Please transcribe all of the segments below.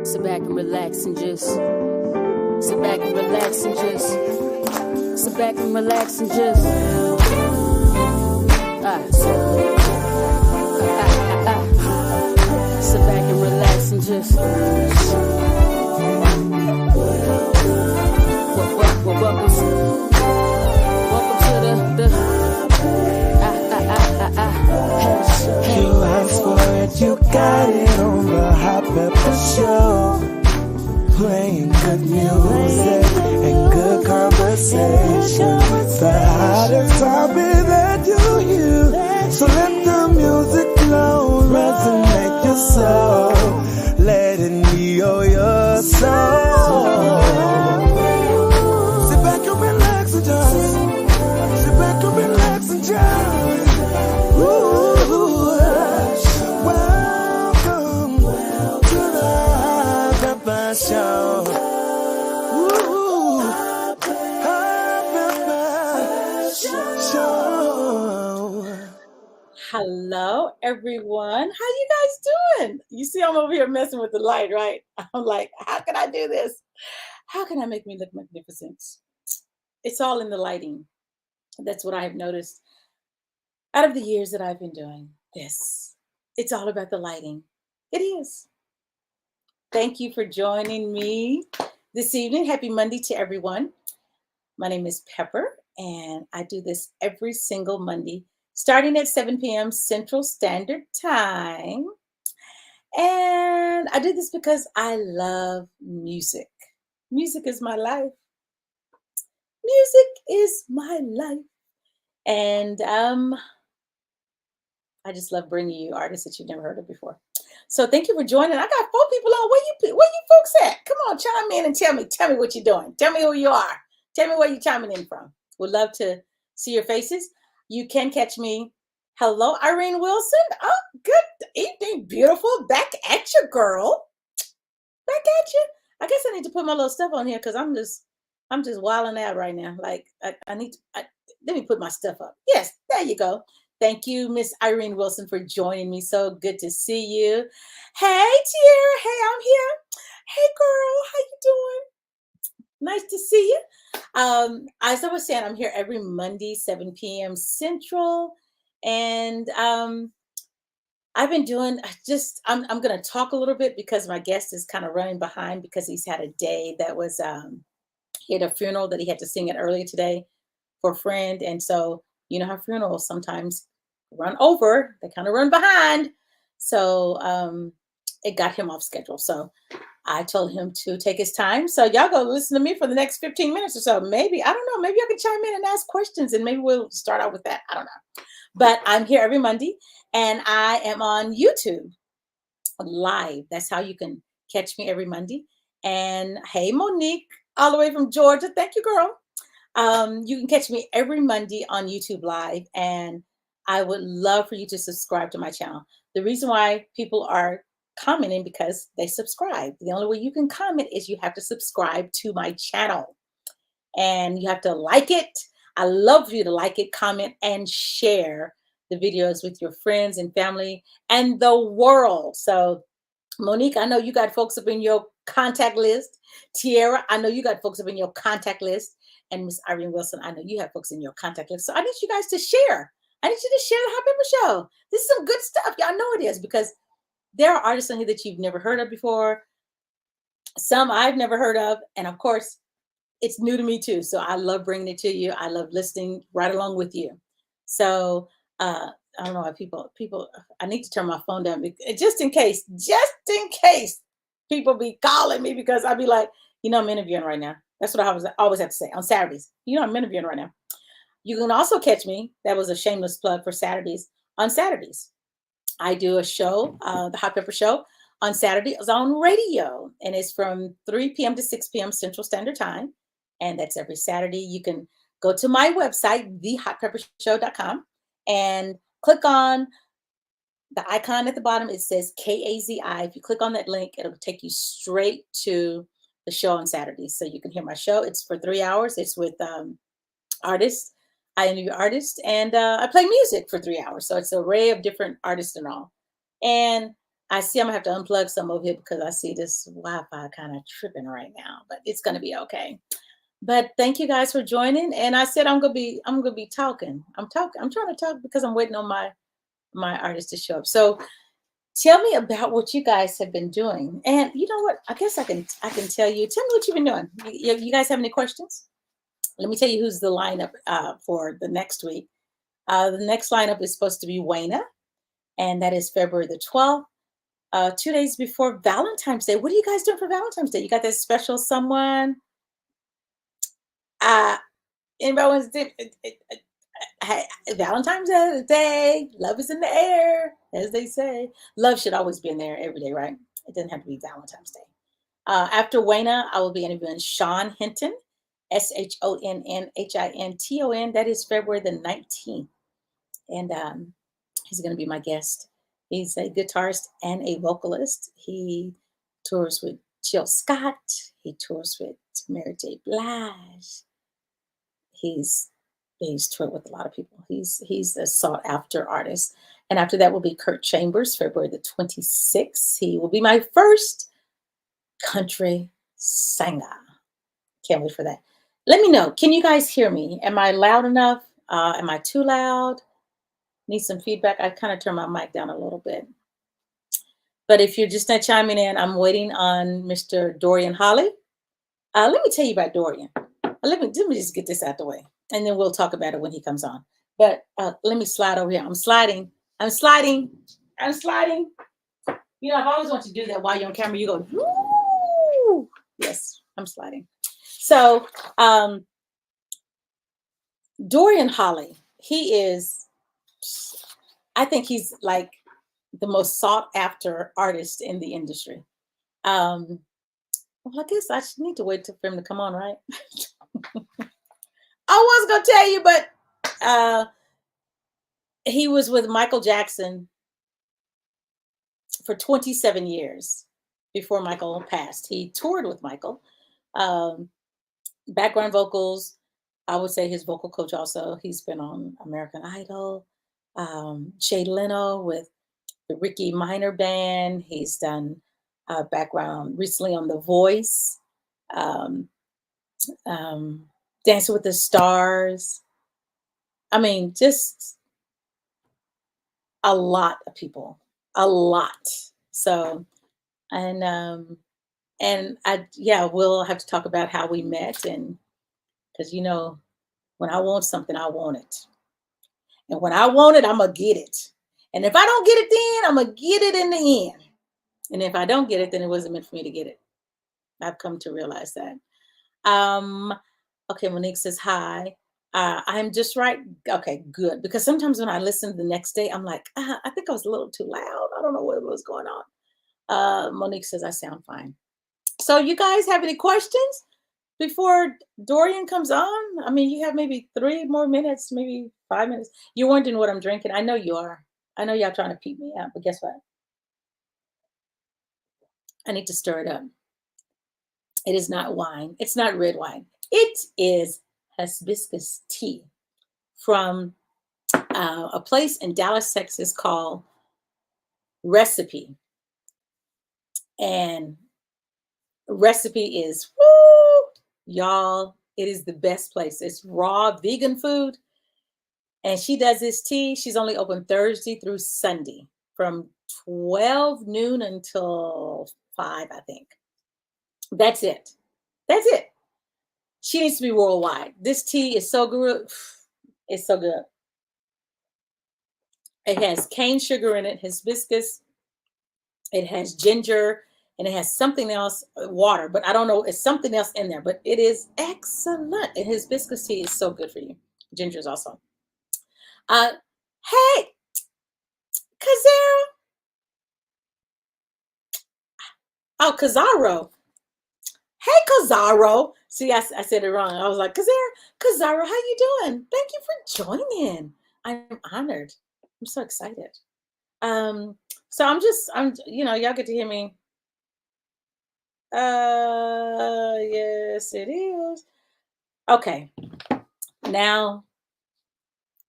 Sit back and relax and just sit back and relax and just sit back and relax and just sit back and relax and just welcome to the You asked for it, you got it on the Hot Pepper Show. Playing good music and good conversation. The hottest topic that you hear. So let the music flow, resonate your soul. Let it heal your soul. Sit back and relax and just sit back and relax and just welcome to the Hot Pepper Show. Hot Pepper Show. Hello, everyone. How you guys doing? You see, I'm over here messing with the light, right? I'm like, how can I do this? How can I make me look magnificent? It's all in the lighting. That's what I've noticed out of the years that I've been doing this. It's all about the lighting. It is. Thank you for joining me this evening. Happy Monday to everyone. My name is Pepper, and I do this every single Monday, starting at 7 p.m. Central Standard Time. And I do this because I love music. Music is my life. Music is my life. And I just love bringing you artists that you've never heard of before. So thank you for joining. I got 4 people on. Where you folks at? Come on, chime in and tell me what you're doing. Tell me who you are. Tell me where you're chiming in from. Would love to see your faces. You can catch me. Hello, Irene Wilson. Oh, good evening, beautiful. Back at you, girl. Back at you. I guess I need to put my little stuff on here because I'm just wilding out right now. Like let me put my stuff up. Yes, there you go. Thank you, Miss Irene Wilson, for joining me. So good to see you. Hey, Tiara. Hey, I'm here. Hey, girl. How you doing? Nice to see you. As I was saying, I'm here every Monday, 7 p.m. Central. And I've been doing I'm going to talk a little bit because my guest is kind of running behind because he's had a day that was, he had a funeral that he had to sing at earlier today for a friend. And so, you know how funerals sometimes run over, they kind of run behind. So it got him off schedule. So I told him to take his time. So y'all go listen to me for the next 15 minutes or so. Maybe, I don't know, maybe I can chime in and ask questions and maybe we'll start out with that. I don't know. But I'm here every Monday and I am on YouTube live. That's how you can catch me every Monday. And hey, Monique, all the way from Georgia. Thank you, girl. You can catch me every Monday on YouTube Live, and I would love for you to subscribe to my channel. The reason why people are commenting because they subscribe. The only way you can comment is you have to subscribe to my channel, and you have to like it. I love for you to like it, comment, and share the videos with your friends and family and the world. So, Monique, I know you got folks up in your contact list. Tiara, I know you got folks up in your contact list. And Miss Irene Wilson, I know you have folks in your contact list. So I need you guys to share. I need you to share the Hot Pepper Show. This is some good stuff. Y'all know it is because there are artists on here that you've never heard of before. Some I've never heard of. And of course, it's new to me too. So I love bringing it to you. I love listening right along with you. So I don't know why people, I need to turn my phone down just in case people be calling me because I'll be like, you know, I'm interviewing right now. That's what I always have to say on Saturdays. You know, I'm interviewing right now. You can also catch me. That was a shameless plug for Saturdays. On Saturdays, I do a show, the Hot Pepper Show on Saturday. It's on radio, and it's from 3 p.m. to 6 p.m. Central Standard Time, and that's every Saturday. You can go to my website, thehotpeppershow.com, and click on the icon at the bottom. It says KAZI. If you click on that link, it'll take you straight to the show on Saturdays. So you can hear my show. It's for 3 hours. It's with artists. I interview artists and I play music for 3 hours. So it's an array of different artists and all. And I see I'm gonna have to unplug some of it because I see this Wi-Fi kind of tripping right now, but it's gonna be okay. But thank you guys for joining. And I said I'm gonna be talking. I'm talking. I'm trying to talk because I'm waiting on my artist to show up. So tell me about what you guys have been doing. And you know what? I guess I can tell you. Tell me what you've been doing. You guys have any questions? Let me tell you who's the lineup for the next week. The next lineup is supposed to be Wayna, and that is February the 12th. 2 days before Valentine's Day. What are you guys doing for Valentine's Day? You got that special someone? Anybody wants to Valentine's Day, love is in the air, as they say. Love should always be in there every day, right? It doesn't have to be Valentine's Day. After Wayna, I will be interviewing Sean Hinton, ShonnHinton. That is February the 19th. And he's going to be my guest. He's a guitarist and a vocalist. He tours with Jill Scott. He tours with Mary J. Blige. He's toured with a lot of people. He's a sought after artist. And after that will be Kurt Chambers, February the 26th. He will be my first country singer. Can't wait for that. Let me know. Can you guys hear me? Am I loud enough? Am I too loud? Need some feedback. I kind of turned my mic down a little bit. But if you're just not chiming in, I'm waiting on Mr. Dorian Holley. Let me tell you about Dorian. Let me just get this out the way, and then we'll talk about it when he comes on. But let me slide over here. I'm sliding. You know, I've always wanted to do that while you're on camera. You go, woo! Yes, I'm sliding. So Dorian Holley, I think he's like the most sought after artist in the industry. Well, I guess I need to wait for him to come on, right? I was going to tell you, but he was with Michael Jackson for 27 years before Michael passed. He toured with Michael. Background vocals, I would say his vocal coach also. He's been on American Idol. Jay Leno with the Ricky Minor Band. He's done background recently on The Voice. Dancing with the Stars. I mean, just a lot of people, a lot. So, and we'll have to talk about how we met, and because you know, when I want something, I want it, and when I want it, I'm gonna get it, and if I don't get it, then I'm gonna get it in the end, and if I don't get it, then it wasn't meant for me to get it. I've come to realize that. Okay, Monique says hi. I'm just right. Okay, good. Because sometimes when I listen the next day, I'm like, I think I was a little too loud. I don't know what was going on. Monique says I sound fine. So you guys have any questions before Dorian comes on? I mean, you have maybe 3 more minutes, maybe 5 minutes. You're wondering what I'm drinking. I know you are. I know y'all trying to peep me out, but guess what? I need to stir it up. It is not wine. It's not red wine. It is hibiscus tea from a place in Dallas, Texas called Recipe. And Recipe is, woo, y'all, it is the best place. It's raw vegan food. And she does this tea. She's only open Thursday through Sunday from 12 noon until 5, I think. That's it. That's it. She needs to be worldwide. This tea is so good. It's so good. It has cane sugar in it, hibiscus. It has ginger, and it has something else, water. But I don't know. It's something else in there. But it is excellent. And hibiscus tea is so good for you. Ginger is also. Hey, Kazara. Oh, Kazaro. Hey, Kazaro. See, I said it wrong. I was like, Kazaro, how you doing? Thank you for joining. I'm honored. I'm so excited. So I'm y'all get to hear me. Yes, it is. Okay. Now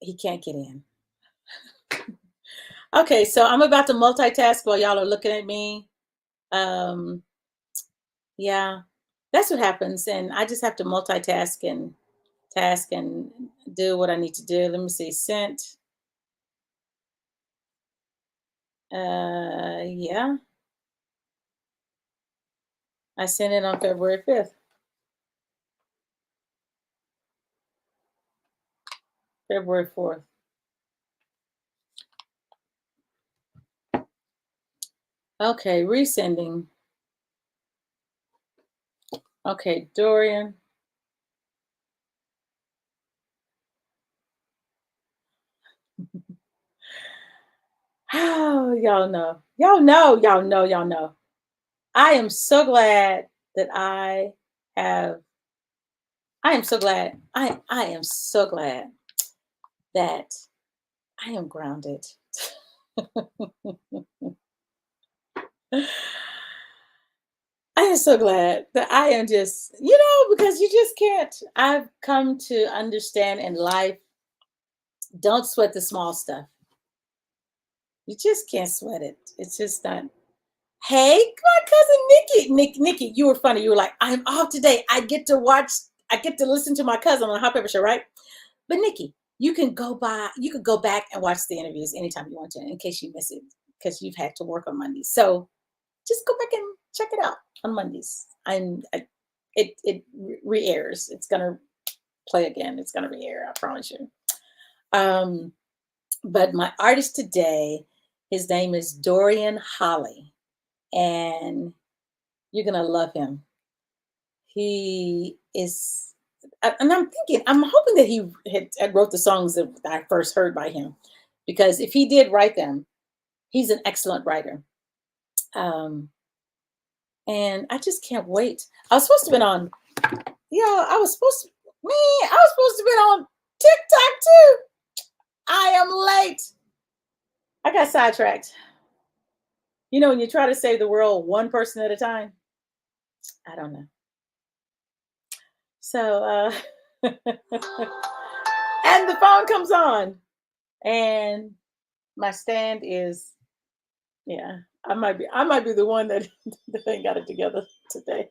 he can't get in. Okay, so I'm about to multitask while y'all are looking at me. Um, yeah, that's what happens, and I just have to multitask and task and do what I need to do. Let me see, sent. Yeah, I sent it on February 5th. February 4th. Okay, resending. Okay, Dorian. Oh, y'all know. Y'all know, y'all know, y'all know. I am so glad that I am so glad. I am so glad that I am grounded. I am so glad that I am just, because you just can't. I've come to understand in life, don't sweat the small stuff. You just can't sweat it. It's just not. Hey, my cousin Nikki, you were funny. You were like, I'm off today. I get to listen to my cousin on the Hot Pepper Show, right? But Nikki, you could go back and watch the interviews anytime you want to, in case you miss it, because you've had to work on Mondays. So just go back and check it out on Mondays. It re-airs. It's gonna play again. It's gonna re-air. I promise you. But my artist today, his name is Dorian Holley, and you're gonna love him. He is, and I'm hoping that he had wrote the songs that I first heard by him, because if he did write them, he's an excellent writer. And I just can't wait. I was supposed to be on, I was supposed to be on TikTok too. I am late. I got sidetracked. When you try to save the world one person at a time, I don't know. So, and the phone comes on, and my stand is, I might be the one that ain't got it together today.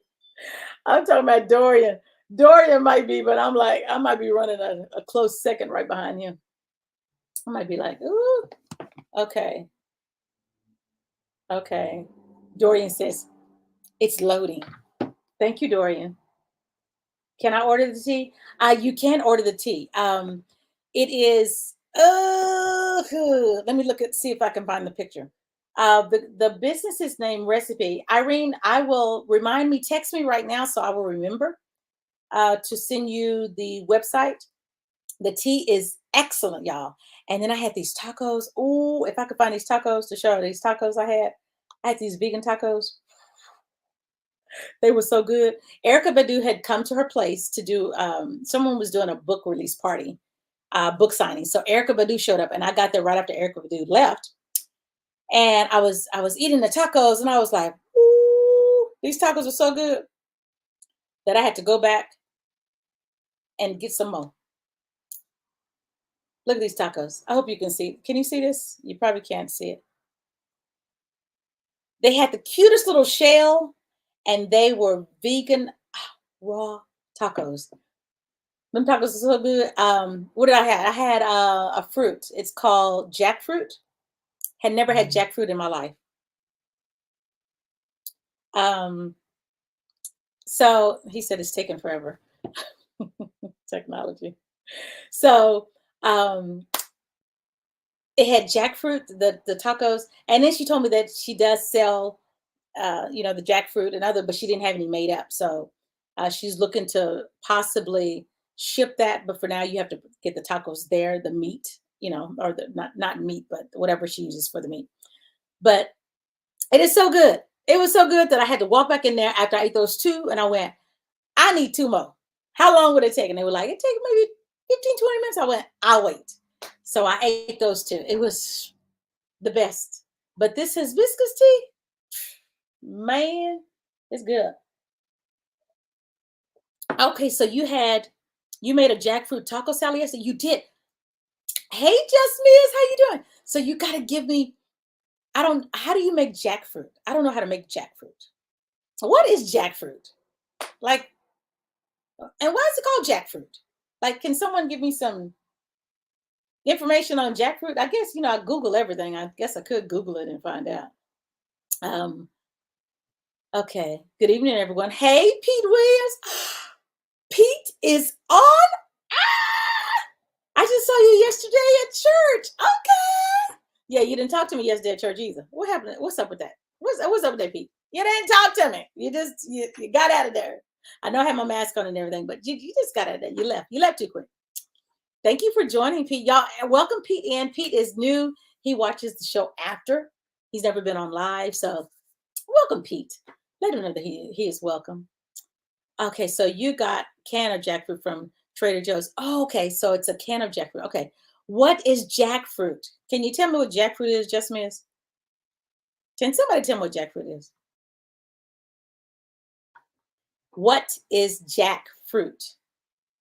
I'm talking about Dorian. Dorian might be, but I'm like, I might be running a close second right behind him. I might be like, ooh, okay. Okay. Dorian says, it's loading. Thank you, Dorian. Can I order the tea? You can order the tea. It is, let me see if I can find the picture. The business's name recipe. Irene, I will text me right now so I will remember to send you the website. The tea is excellent, y'all. And then I had these tacos. Oh, if I could find these tacos to show these tacos I had these vegan tacos. They were so good. Erykah Badu had come to her place to do, someone was doing a book release party, book signing. So Erykah Badu showed up, and I got there right after Erykah Badu left. And I was eating the tacos, and I was like, ooh, these tacos are so good that I had to go back and get some more. Look at these tacos. I hope you can see. Can you see this? You probably can't see it. They had the cutest little shell, and they were vegan raw tacos. Them tacos are so good. What did I have? I had a fruit. It's called jackfruit. Had never had jackfruit in my life. So he said it's taking forever. Technology. So it had jackfruit, the tacos, and then she told me that she does sell, the jackfruit and but she didn't have any made up. So she's looking to possibly ship that, but for now you have to get the tacos there, the meat, or the not meat, but whatever she uses for the meat. But it is so good. It was so good that I had to walk back in there after I ate those two, and I went, I need two more. How long would it take? And they were like, it take maybe 15, 20 minutes. I went, I'll wait. So I ate those two. It was the best. But this hibiscus tea, man, it's good. Okay, so you made a jackfruit taco salad yesterday. You did. Hey, Just Miss, how you doing? So you got to give me, how do you make jackfruit? I don't know how to make jackfruit. What is jackfruit? Like, and why is it called jackfruit? Like, can someone give me some information on jackfruit? I guess, I Google everything. I guess I could Google it and find out. Okay. Good evening, everyone. Hey, Pete Williams. Pete is on. I just saw you yesterday at church. Okay. Yeah, you didn't talk to me yesterday at church either. What happened? What's up with that? What's up with that, Pete? You didn't talk to me. You just you got out of there. I know I had my mask on and everything, but you just got out of there. You left. You left too quick. Thank you for joining, Pete. Y'all, welcome Pete in. Pete is new. He watches the show after. He's never been on live. So welcome, Pete. Let him know that he is welcome. Okay, so you got can of jackfruit from Trader Joe's. Oh, okay, so it's a can of jackfruit. Okay, what is jackfruit? Can you tell me what jackfruit is, Just Miss? Can somebody tell me what jackfruit is? What is jackfruit?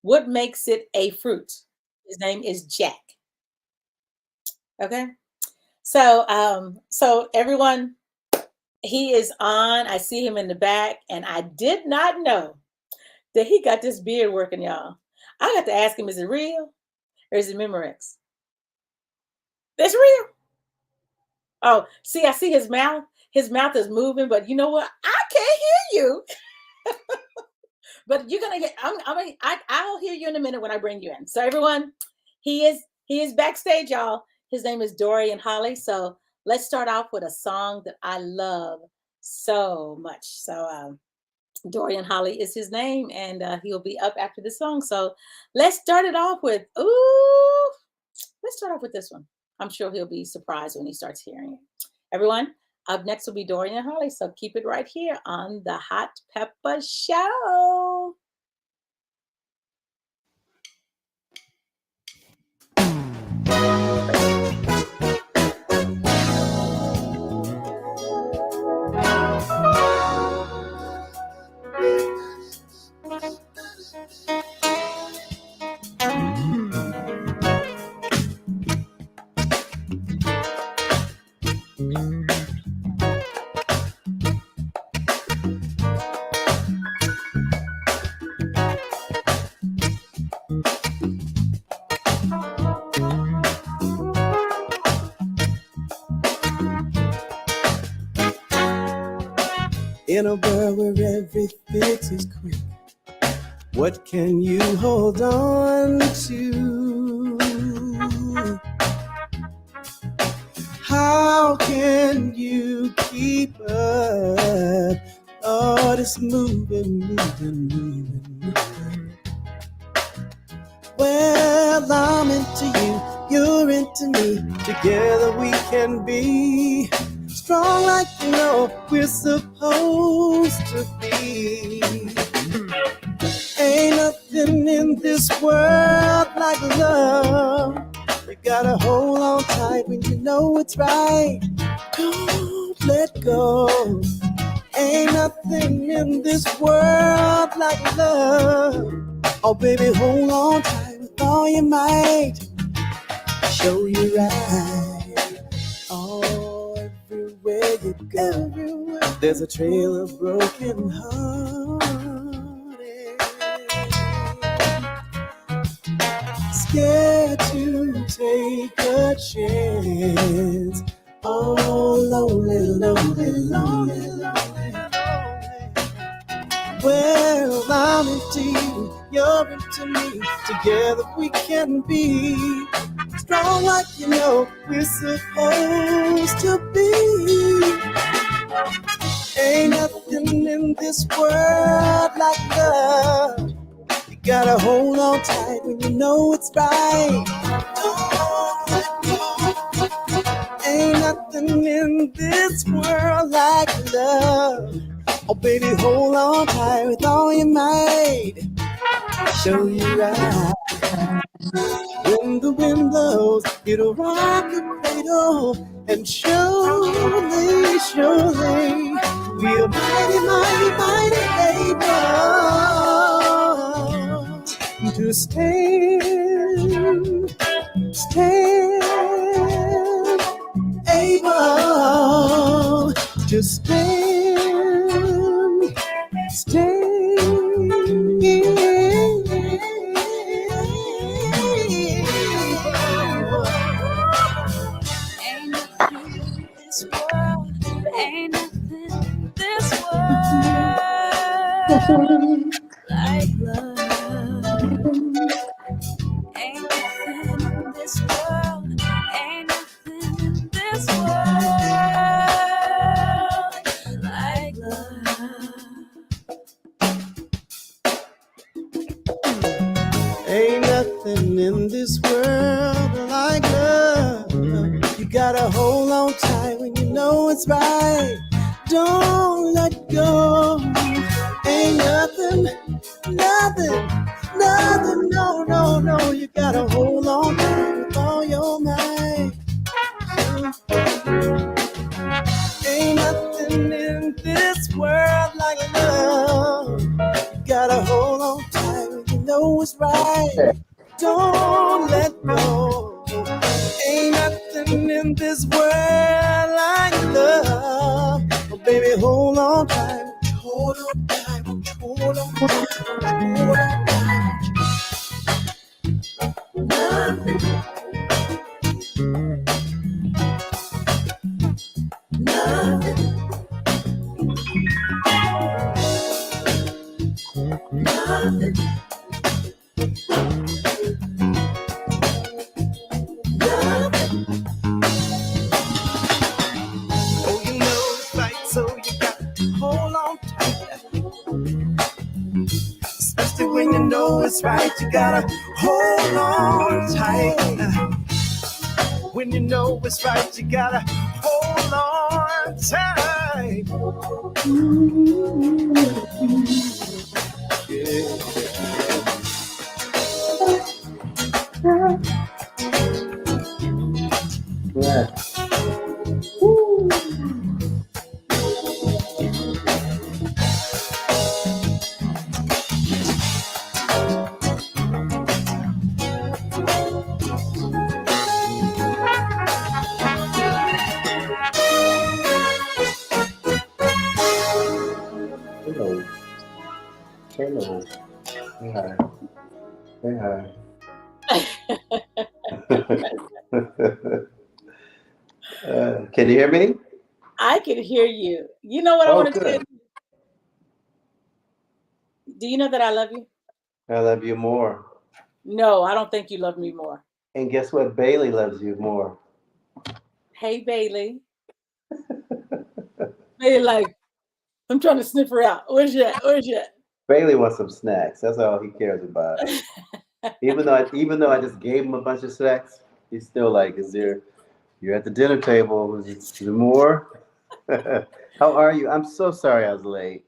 What makes it a fruit? His name is Jack. Okay, so everyone, he is on. I see him in the back, and I did not know that he got this beard working, y'all. I got to ask him, is it real or is it Memorex? It's real. Oh, see, I see his mouth. His mouth is moving, but you know what? I can't hear you. But you're gonna get. I'll hear you in a minute when I bring you in. So everyone, he is backstage, y'all. His name is Dorian Holley. So let's start off with a song that I love so much. So Dorian Holley is his name, and he'll be up after this song. So let's start it off with let's start off with this one. I'm sure he'll be surprised when he starts hearing it. Everyone, up next will be Dorian Holley. So keep it right here on the Hot Pepper Show. In a world where every fix is quick, what can you hold on to? How can you keep up? Oh, this moving. Well, I'm into you, you're into me. Together we can be strong like you know we're supposed to be. Ain't nothing in this world like love. You gotta hold on tight when you know it's right. Don't let go. Ain't nothing in this world like love. Oh baby, hold on tight with all your might. Show you right. Oh, everywhere you go, there's a trail of broken hearts. Scared to take a chance. Oh, lonely. Well, I'm into you, you're into me. Together we can be strong like you know we're supposed to be. Ain't nothing in this world like love. You gotta hold on tight when you know it's right. Ain't nothing in this world like love. Oh baby, hold on tight with all your might. Show you right. When the wind blows, it'll rock your cradle. And surely, we're mighty able to stand stay. Ain't nothing in this world, ain't nothing in this world like love. Ain't nothing in this world, ain't nothing in this world like love. Ain't nothing in this world like love. You gotta hold on tight when you know it's right. Don't let go. Ain't nothing, nothing, nothing, no, no, no. You gotta hold on tight with all your might. Ain't nothing in this world like love. You gotta hold on tight when you know it's right. Don't let go. Ain't nothing in this world like love. Oh, baby, hold on tight. Hold on tight. Hold on tight. Hold on tight. Nothing. Nothing. Nothing. Oh, you know it's right, so you got to hold on tight. Especially when you know it's right, you gotta hold on tight. When you know it's right, you gotta hold on tight. Yeah. Yeah. Woo. Hello. Hello. Say hi. Say hi. Can you hear me? I can hear you. You know what I want to tell you? Do you know that I love you? I love you more. No, I don't think you love me more. And guess what? Bailey loves you more. Hey, Bailey. Bailey, like, I'm trying to sniff her out. Where's she at? Where's she at? Bailey wants some snacks. That's all he cares about. even though I just gave him a bunch of snacks, he's still like, you're at the dinner table. Is there more? How are you? I'm so sorry I was late.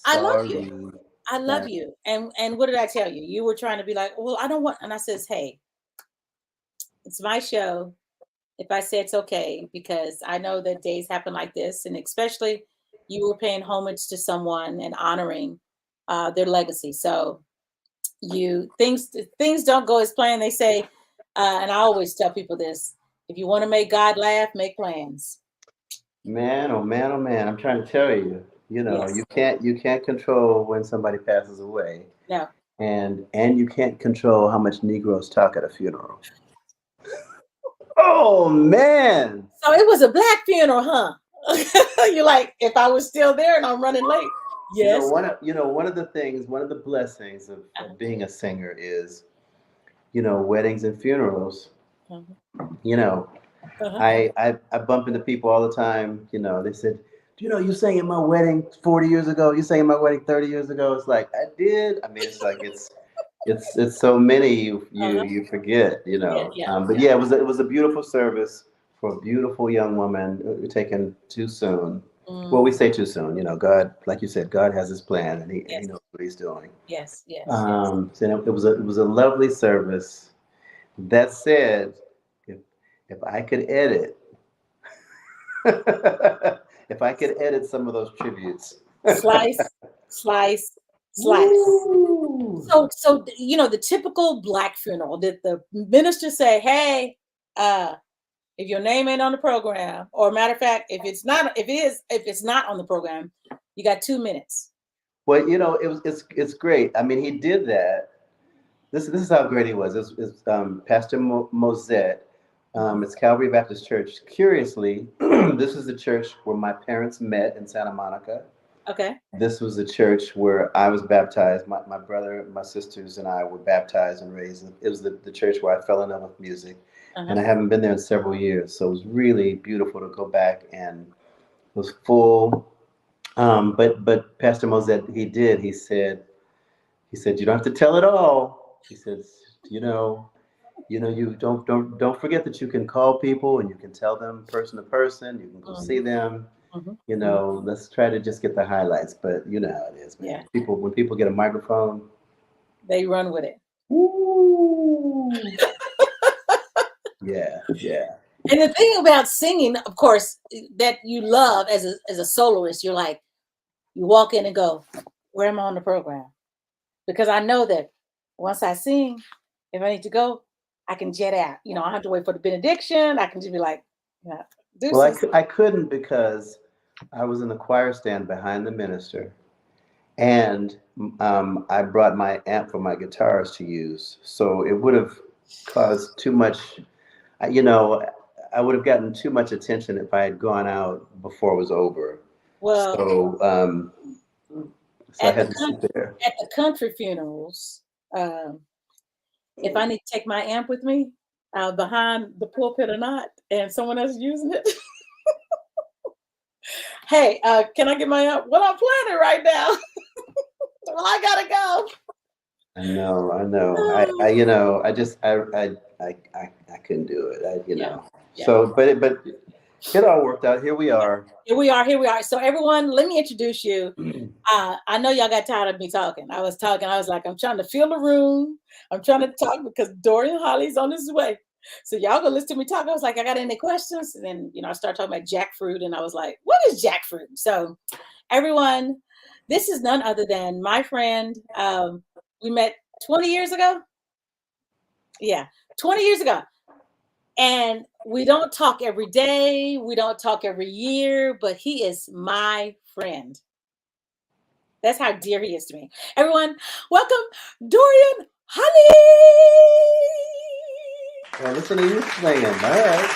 I love you. I love you. And what did I tell you? You were trying to be like, well, I don't want, and I says, hey, it's my show. If I say it's okay, because I know that days happen like this, and especially you were paying homage to someone and honoring their legacy. So things don't go as planned. They say, and I always tell people this: if you want to make God laugh, make plans. Man, oh man, oh man! I'm trying to tell you. You know, Yes. you can't control when somebody passes away. No. And you can't control how much Negroes talk at a funeral. Oh man! So it was a black funeral, huh? You're like, if I was still there and I'm running late. Yes. One of the blessings of being a singer is, weddings and funerals. I bump into people all the time. They said, you sang at my wedding 40 years ago. You sang at my wedding 30 years ago. It's like, I did. I mean, it's like, it's so many you forget, But yeah, it was a beautiful service for a beautiful young woman taken too soon. Well, we say too soon, God, like you said, God has his plan and he knows what he's doing. Yes. So it was a lovely service. That said, if I could edit, if I could edit some of those tributes. Slice. Ooh. So the typical black funeral, did the minister say, hey, if your name ain't on the program, or matter of fact, if it's not on the program, You got 2 minutes. Well, you know, it's great. I mean, he did that. This is how great he was. It's Pastor Mosette. It's Calvary Baptist Church. Curiously, this is the church where my parents met in Santa Monica. Okay. This was the church where I was baptized. My brother, my sisters, and I were baptized and raised. It was the church where I fell in love with music. And I haven't been there in several years. So it was really beautiful to go back, and it was full. But Pastor Mosette, he said, you don't have to tell it all. He says, you don't forget that you can call people and you can tell them person to person. You can go see them. You know, let's try to just get the highlights. But you know how it is, man. Yeah. When people get a microphone, they run with it. Woo. Yeah. And the thing about singing, of course, that you love as a soloist, you're like, you walk in and go, where am I on the program? Because I know that once I sing, if I need to go, I can jet out. You know, I don't have to wait for the benediction. I can just be like, well, I couldn't because I was in the choir stand behind the minister, and I brought my amp for my guitars to use. So it would have caused too much, you know, I would have gotten too much attention if I had gone out before it was over. Well, so I had to sit there. At the country funerals, if I need to take my amp with me behind the pulpit or not, and someone else is using it, hey, can I get my amp? Well, I'm playing it right now. Well, I gotta go. I know. I couldn't do it. Yeah. So, but it all worked out. Here we are. Here we are. So everyone, let me introduce you. I know y'all got tired of me talking. I was like, I'm trying to fill the room. I'm trying to talk because Dorian Holley's on his way. So y'all go listen to me talk. I was like, I got any questions? And then, I started talking about jackfruit, and I was like, what is jackfruit? So everyone, this is none other than my friend. We met 20 years ago. Yeah, 20 years ago. And we don't talk every day. We don't talk every year, but he is my friend. That's how dear he is to me. Everyone, welcome Dorian Holley. Well, listen to you singing. All right.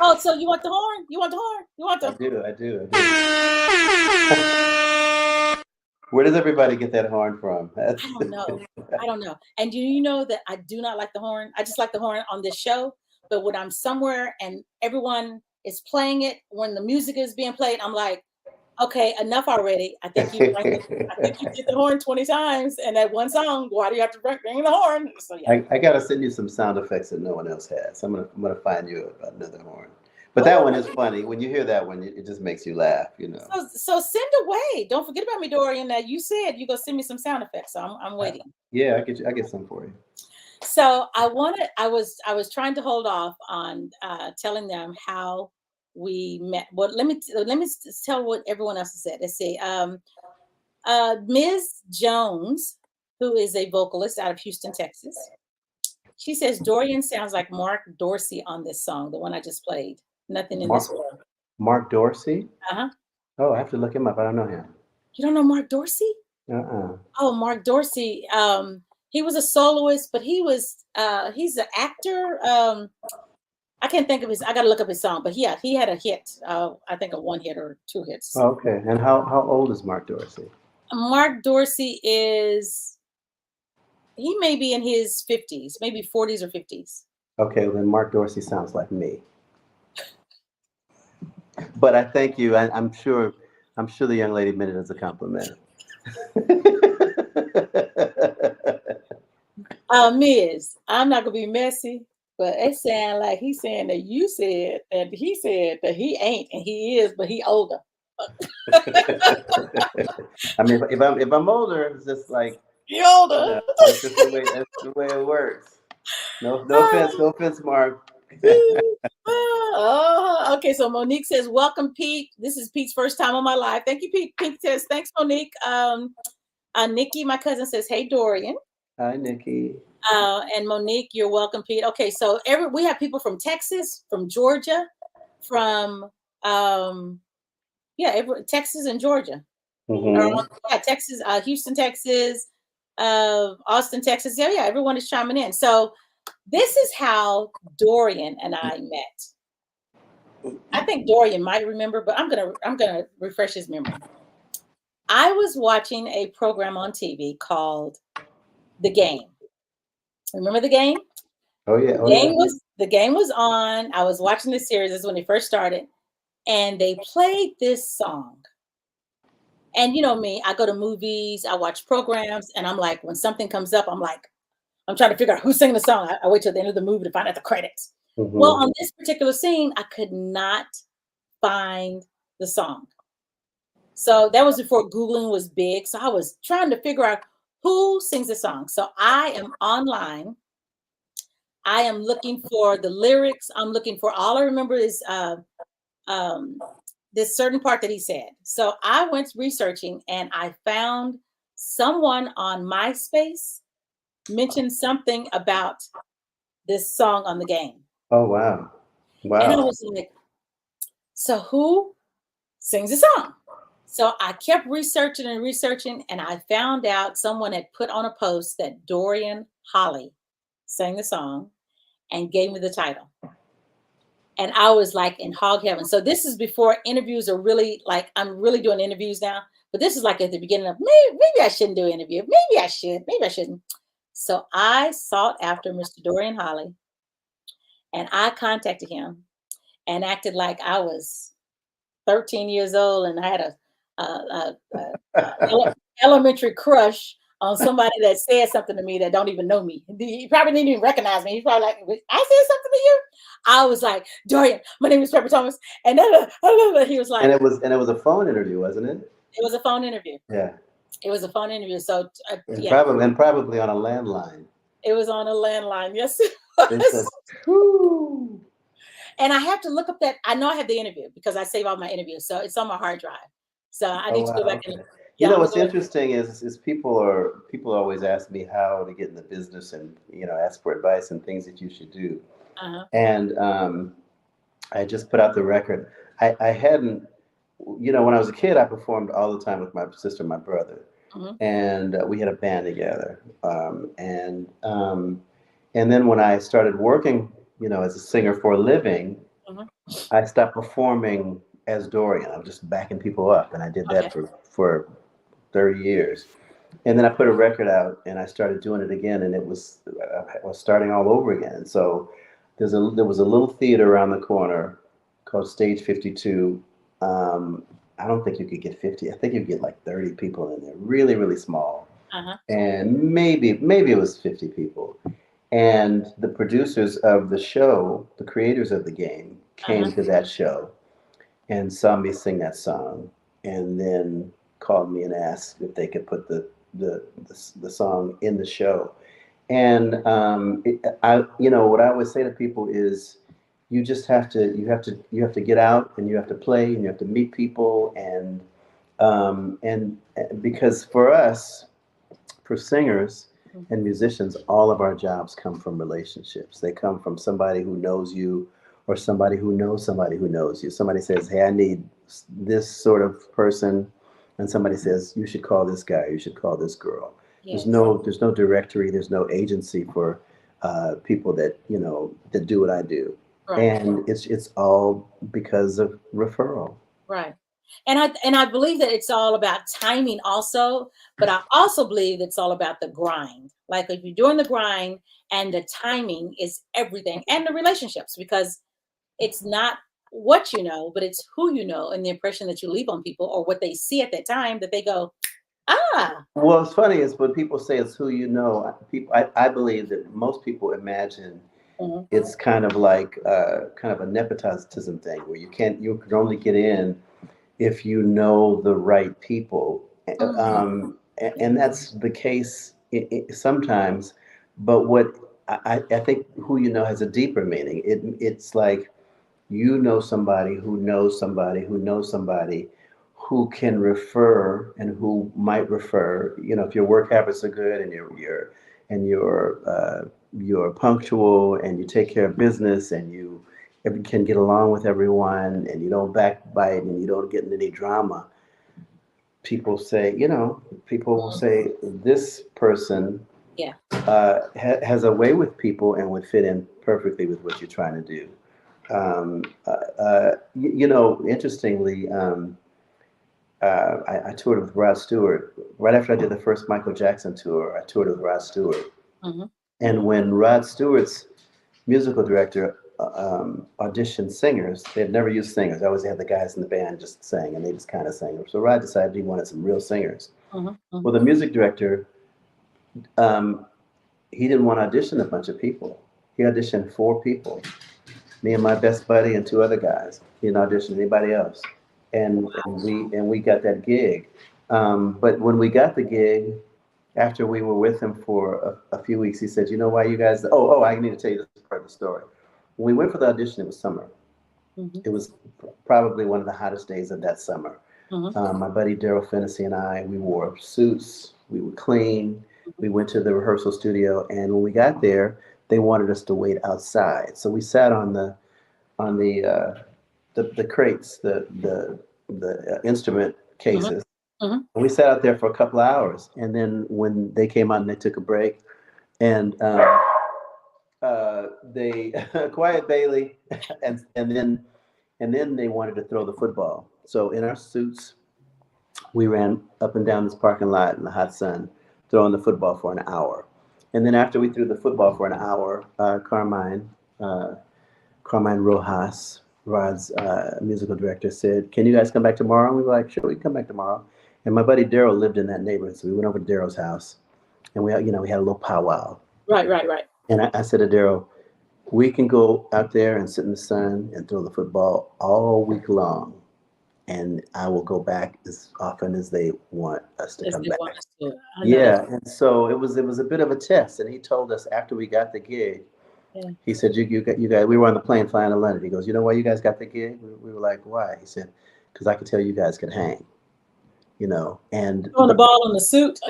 Oh, so you want the horn? You want the horn? You want the... I do. Where does everybody get that horn from? I don't know. And do you know that I do not like the horn? I just like the horn on this show. But when I'm somewhere and everyone is playing it, when the music is being played, I'm like, okay, enough already. I think you did the horn 20 times, and that one song, why do you have to bring the horn? So yeah. I gotta send you some sound effects that no one else has. I'm gonna find you another horn. But that one is funny. When you hear that one, it just makes you laugh, So send away. Don't forget about me, Dorian. That you said you're gonna send me some sound effects. So I'm waiting. Yeah, I get some for you. So I was trying to hold off on telling them how we met. Well, let me tell what everyone else has said. Let's see. Ms. Jones, who is a vocalist out of Houston, Texas. She says Dorian sounds like Mark Dorsey on this song, the one I just played. Nothing in this world. Mark Dorsey? Uh-huh. Oh, I have to look him up. I don't know him. You don't know Mark Dorsey? Uh-uh. Oh, Mark Dorsey. He was a soloist, but he's an actor. I can't think of I got to look up his song, but he had a hit. I think a 1 hit or 2 hits. Oh, okay. And how old is Mark Dorsey? Mark Dorsey he may be in his 50s, maybe 40s or 50s. Okay, well, then Mark Dorsey sounds like me. But I thank you. I'm sure the young lady meant it as a compliment. Miss, I'm not gonna be messy, but it sounds like he's saying that you said that he said that he ain't, and he is, but he older. I mean, if I'm older, it's just like you're older. That's the way it works. No offense, Mark. Okay, so Monique says, welcome, Pete. This is Pete's first time on my live. Thank you, Pete. Pete says, thanks, Monique. Nikki, my cousin, says, hey, Dorian. Hi, Nikki. And Monique, you're welcome, Pete. Okay, so we have people from Texas, from Georgia, from Texas and Georgia. Texas, Houston, Texas, Austin, Texas. Yeah, everyone is chiming in. So this is how Dorian and I met. I think Dorian might remember, but I'm gonna refresh his memory. I was watching a program on TV called The Game. Remember The Game? Oh yeah. The game was on. I was watching this series. This is when it first started, and they played this song. And you know me, I go to movies, I watch programs, and I'm like, when something comes up, I'm trying to figure out who's singing the song. I wait till the end of the movie to find out the credits. Well, on this particular scene, I could not find the song. So that was before Googling was big. So I was trying to figure out who sings the song. So I am online. I am looking for the lyrics. I'm looking for, all I remember is this certain part that he said. So I went researching and I found someone on MySpace mentioned something about this song on The Game. Oh, wow. Wow. And I was like, so who sings the song? So I kept researching and I found out someone had put on a post that Dorian Holley sang the song and gave me the title. And I was like in hog heaven. So this is before interviews are really like, I'm really doing interviews now, but this is like at the beginning of maybe I shouldn't do an interview. Maybe I should, maybe I shouldn't. So I sought after Mr. Dorian Holley and I contacted him and acted like I was 13 years old and I had a elementary crush on somebody that said something to me that don't even know me. He probably didn't even recognize me. He's probably like, I said something to you? I was like, Dorian, my name is Pepper Thomas. And he was like. And it was a phone interview, wasn't it? It was a phone interview. Yeah. It was a phone interview. So yeah. Probably on a landline. It was on a landline. Yes. Whoo. And I have to look up that. I know I have the interview because I save all my interviews. So it's on my hard drive. So I need to go back and. You know what's interesting is people always ask me how to get in the business and ask for advice and things that you should do. And I just put out the record. I hadn't, when I was a kid, I performed all the time with my sister and my brother, and we had a band together. And then when I started working, as a singer for a living, I stopped performing as Dorian. I was just backing people up, and I did that for 30 years. And then I put a record out and I started doing it again, and I was starting all over again. So there was a little theater around the corner called Stage 52. I don't think you could get 50. I think you could get like 30 people in there, really, really small. And maybe it was 50 people. And the producers of the show, the creators of The Game, came to that show and saw me sing that song, and then called me and asked if they could put the song in the show. And what I always say to people is, you have to get out and you have to play and you have to meet people, and because for us, for singers and musicians, all of our jobs come from relationships. They come from somebody who knows you, or somebody who knows somebody who knows you. Somebody says, hey, I need this sort of person. And somebody says, you should call this guy, you should call this girl. Yes. There's no directory, there's no agency for people that do what I do. Right. And it's all because of referral. Right. And I believe that it's all about timing also, but I also believe it's all about the grind. Like if you're doing the grind, and the timing is everything, and the relationships, because it's not what you know, but it's who you know and the impression that you leave on people, or what they see at that time that they go, Well, it's funny is when people say it's who you know, I believe that most people imagine it's kind of like kind of a nepotism thing where you can only get in if you know the right people. And that's the case sometimes, but what I think who you know has a deeper meaning. It's like, you know somebody who knows somebody who knows somebody who can refer and who might refer. If your work habits are good and and you're punctual and you take care of business and you can get along with everyone and you don't backbite and you don't get into any drama, people say, people will say this person has a way with people and would fit in perfectly with what you're trying to do. Interestingly, I toured with Rod Stewart. Right after I did the first Michael Jackson tour, I toured with Rod Stewart. Mm-hmm. And when Rod Stewart's musical director auditioned singers, they had never used singers. I always had the guys in the band just sing, and they just kind of sang. So Rod decided he wanted some real singers. Mm-hmm. Mm-hmm. Well, the music director, he didn't want to audition a bunch of people. He auditioned 4 people, me and my best buddy and 2 other guys. He didn't audition anybody else. And we got that gig. But when we got the gig, after we were with him for a few weeks, he said, "You know why you guys?" Oh, I need to tell you this part of the story. When we went for the audition, it was summer. Mm-hmm. It was probably one of the hottest days of that summer. Mm-hmm. My buddy Daryl Fennessy and I, we wore suits. We were clean. We went to the rehearsal studio, and when we got there, they wanted us to wait outside. So we sat on the crates, the instrument cases. Mm-hmm. And we sat out there for a couple of hours, and then when they came out and they took a break, and they quiet Bailey, and then they wanted to throw the football. So in our suits, we ran up and down this parking lot in the hot sun, throwing the football for an hour. And then after we threw the football for an hour, Carmine Rojas, Rod's musical director, said, "Can you guys come back tomorrow?" And we were like, "Sure, we can come back tomorrow." And my buddy Daryl lived in that neighborhood, so we went over to Daryl's house, and we had a little powwow. Right. And I said to Daryl, "We can go out there and sit in the sun and throw the football all week long, and I will go back as often as they want us to come back." Yeah, and so it was a bit of a test. And he told us after we got the gig, he said, "You guys." We were on the plane flying to London. He goes, "You know why you guys got the gig?" We were like, "Why?" He said, "Because I could tell you guys could hang." And on the ball in the suit,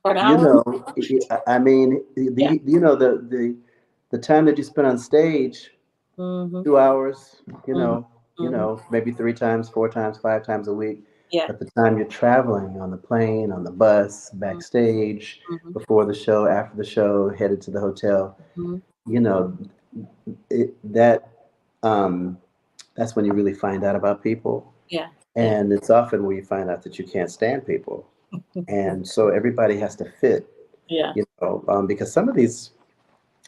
for an hour. I mean, the time that you spend on stage, 2 hours, maybe 3 times, 4 times, 5 times a week. Yeah. But the time you're traveling on the plane, on the bus, backstage, before the show, after the show, headed to the hotel, that's when you really find out about people. Yeah. And it's often where you find out that you can't stand people. And so everybody has to fit. Yeah. Because some of these,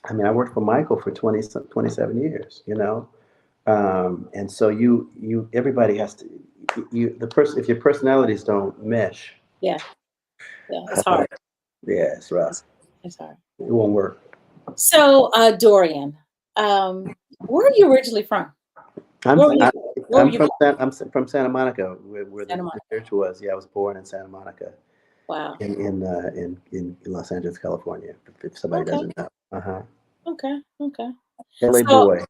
I mean, I worked for Michael for 27 years, and so everybody has to, if your personalities don't mesh. Yeah, it's hard. Yeah, it's rough. It's hard. It won't work. So, Dorian, where are you originally from? I'm from Santa Monica, where the church was. Yeah, I was born in Santa Monica. Wow. In Los Angeles, California. If somebody doesn't know. Okay. LA boy.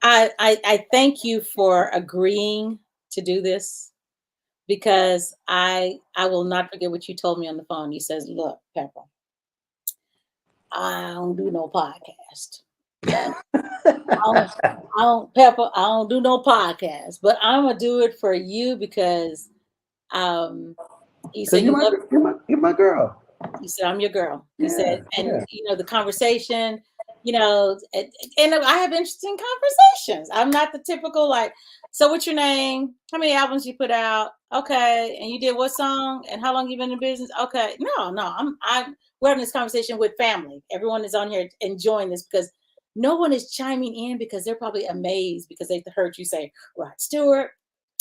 I thank you for agreeing to do this, because I will not forget what you told me on the phone. You says, "Look, Pepper, I don't do no podcast. I don't do no podcast, but I'm gonna do it for you because you said you're my girl." You said, "I'm your girl." You said, and the conversation, and I have interesting conversations. I'm not the typical so what's your name? How many albums you put out? Okay, and you did what song? And how long you been in business? Okay, no, we're having this conversation with family. Everyone is on here enjoying this because no one is chiming in because they're probably amazed because they heard you say Rod Stewart.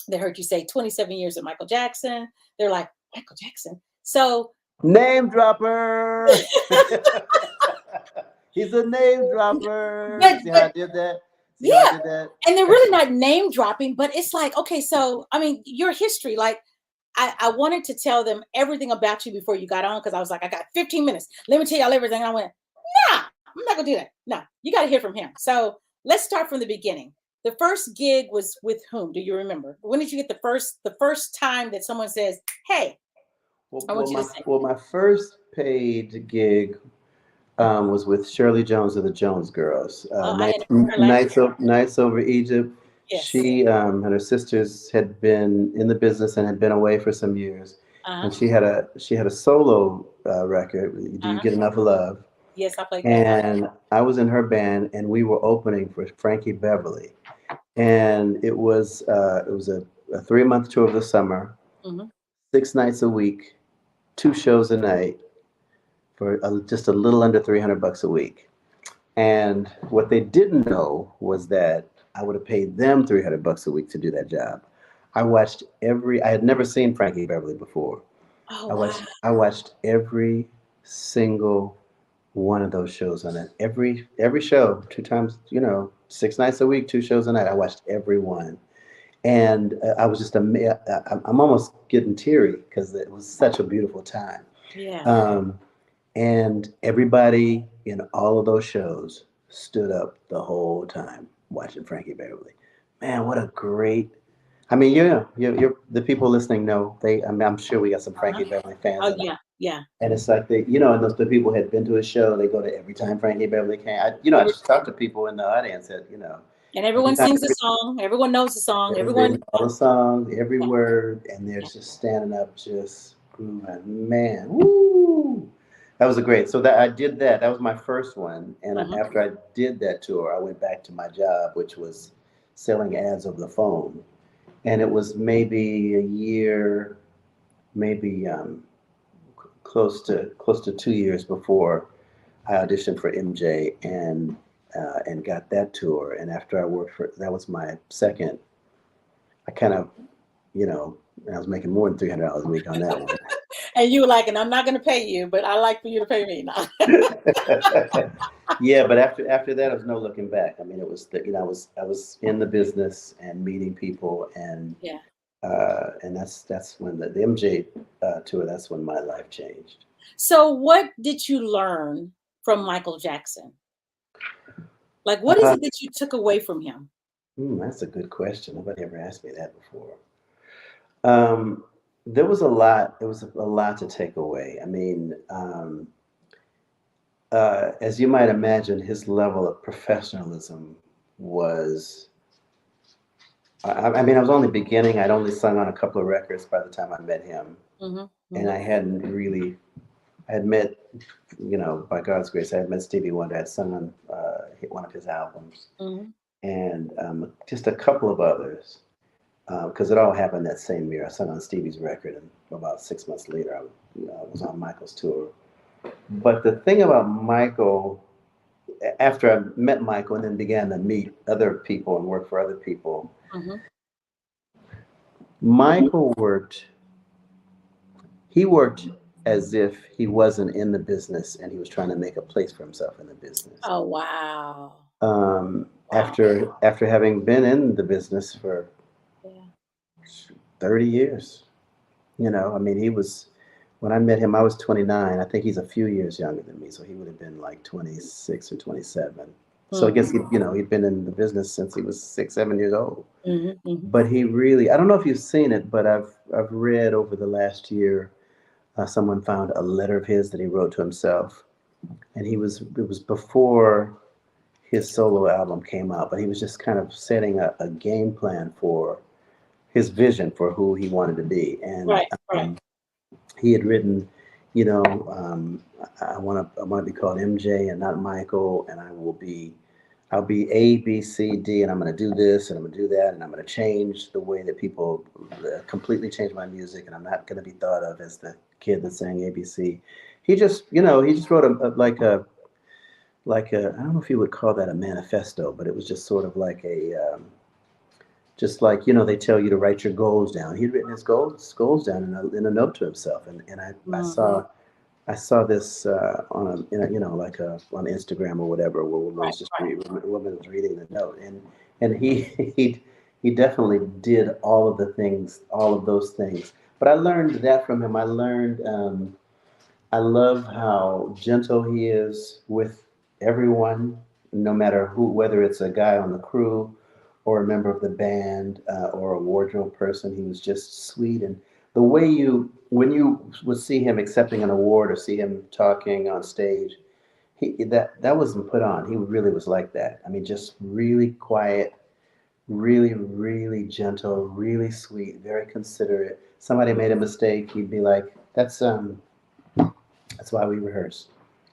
They heard you say 27 years of Michael Jackson. They're like, Michael Jackson. So name dropper. He's a name dropper. See how I did that? And they're really not name dropping, but it's like, okay, so I mean, your history, I wanted to tell them everything about you before you got on, because I was like, I got 15 minutes. Let me tell y'all everything. And I went, nah, I'm not gonna do that. No, you got to hear from him. So let's start from the beginning. The first gig was with whom? Do you remember? When did you get the first time that someone says, "Hey"? Well, my first paid gig Was with Shirley Jones of the Jones Girls. Oh, I had her last year. Nights Over Egypt. Yes. She and her sisters had been in the business and had been away for some years, Uh-huh. and she had a solo record. Do You Uh-huh. Get Enough Love? Yes, I played that. And I was in her band, and we were opening for Frankie Beverly, and it was a 3-month tour of the summer, Mm-hmm. 6 nights a week, 2 shows a night for just a little under $300 a week. And what they didn't know was that I would have paid them $300 a week to do that job. I had never seen Frankie Beverly before. Oh, wow. I watched every single one of those shows on it. Every show, 2 times, 6 nights a week, 2 shows a night. I watched every one. And I was just amazed. I'm almost getting teary because it was such a beautiful time. Yeah. And everybody in all of those shows stood up the whole time watching Frankie Beverly. Man, what a great! I mean, you're the people listening know I'm sure we got some Frankie Beverly fans. Oh, yeah, yeah. And it's like and the people had been to a show. They go to every time Frankie Beverly came. I just talked to people in the audience that And everyone sings the song. Everyone knows the song. Everyone all the songs, every word, and they're just standing up, just grooving. Man, woo! That was great. So that I did that. That was my first one. And after I did that tour, I went back to my job, which was selling ads over the phone. And it was maybe a year, maybe close to 2 years before I auditioned for MJ and got that tour. And after I worked that was my second. I kind of, I was making more than $300 a week on that one. And you were like, and I'm not going to pay you, but I like for you to pay me now. Yeah, but after that, there was no looking back. I mean, it was I was in the business and meeting people, and and that's when the MJ tour. That's when my life changed. So, what did you learn from Michael Jackson? Like, what is it that you took away from him? That's a good question. Nobody ever asked me that before. There was a lot. There was a lot to take away. I mean, as you might imagine, his level of professionalism was. I mean, I was only beginning. I'd only sung on a couple of records by the time I met him, and I hadn't really. I had met, by God's grace, I had met Stevie Wonder. I had sung on one of his albums, and just a couple of others. Because it all happened that same year. I sung on Stevie's record, and about 6 months later, I was on Michael's tour. But the thing about Michael, after I met Michael and then began to meet other people and work for other people, Michael worked as if he wasn't in the business and he was trying to make a place for himself in the business. Oh, wow. After having been in the business for 30 years. I mean, when I met him, I was 29. I think he's a few years younger than me. So he would have been like 26 or 27. So I guess, he'd been in the business since he was 6, 7 years old. But he really, I don't know if you've seen it, but I've read over the last year, someone found a letter of his that he wrote to himself. And it was before his solo album came out, but he was just kind of setting a game plan for his vision for who he wanted to be. And he had written, I want to be called MJ and not Michael, and I'll be A, B, C, D, and I'm going to do this, and I'm going to do that, and I'm going to change the way that people completely change my music, and I'm not going to be thought of as the kid that sang ABC. He just wrote a I don't know if you would call that a manifesto, but it was just sort of like just like, they tell you to write your goals down. He'd written his goals down in a note to himself. And I saw this on on Instagram or whatever, where a woman was reading the note. And he definitely did all of those things. But I learned that from him. I learned, I love how gentle he is with everyone, no matter whether it's a guy on the crew or a member of the band, or a wardrobe person. He was just sweet. And the way when you would see him accepting an award or see him talking on stage, that wasn't put on. He really was like that. I mean, just really quiet, really, really gentle, really sweet, very considerate. Somebody made a mistake, he'd be like, that's why we rehearse.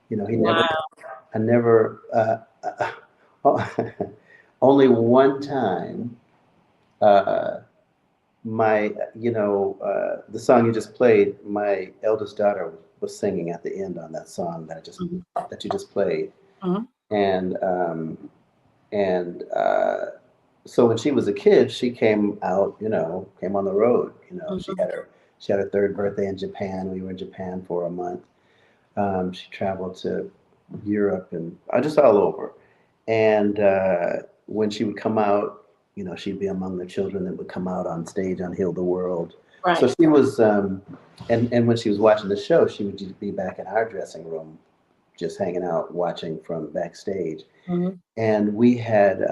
You know, he never, Wow. I never, only one time, uh, the song you just played, my eldest daughter was singing at the end on that song that you just played. Mhm. And, so when she was a kid, she came out, came on the road. She had her third birthday in Japan. We were in Japan for a month. She traveled to Europe and just all over. And when she would come out, she'd be among the children that would come out on stage on Heal the World. So Right. she was, and when she was watching the show, she would just be back in our dressing room, just hanging out, watching from backstage. Mhm. And we had,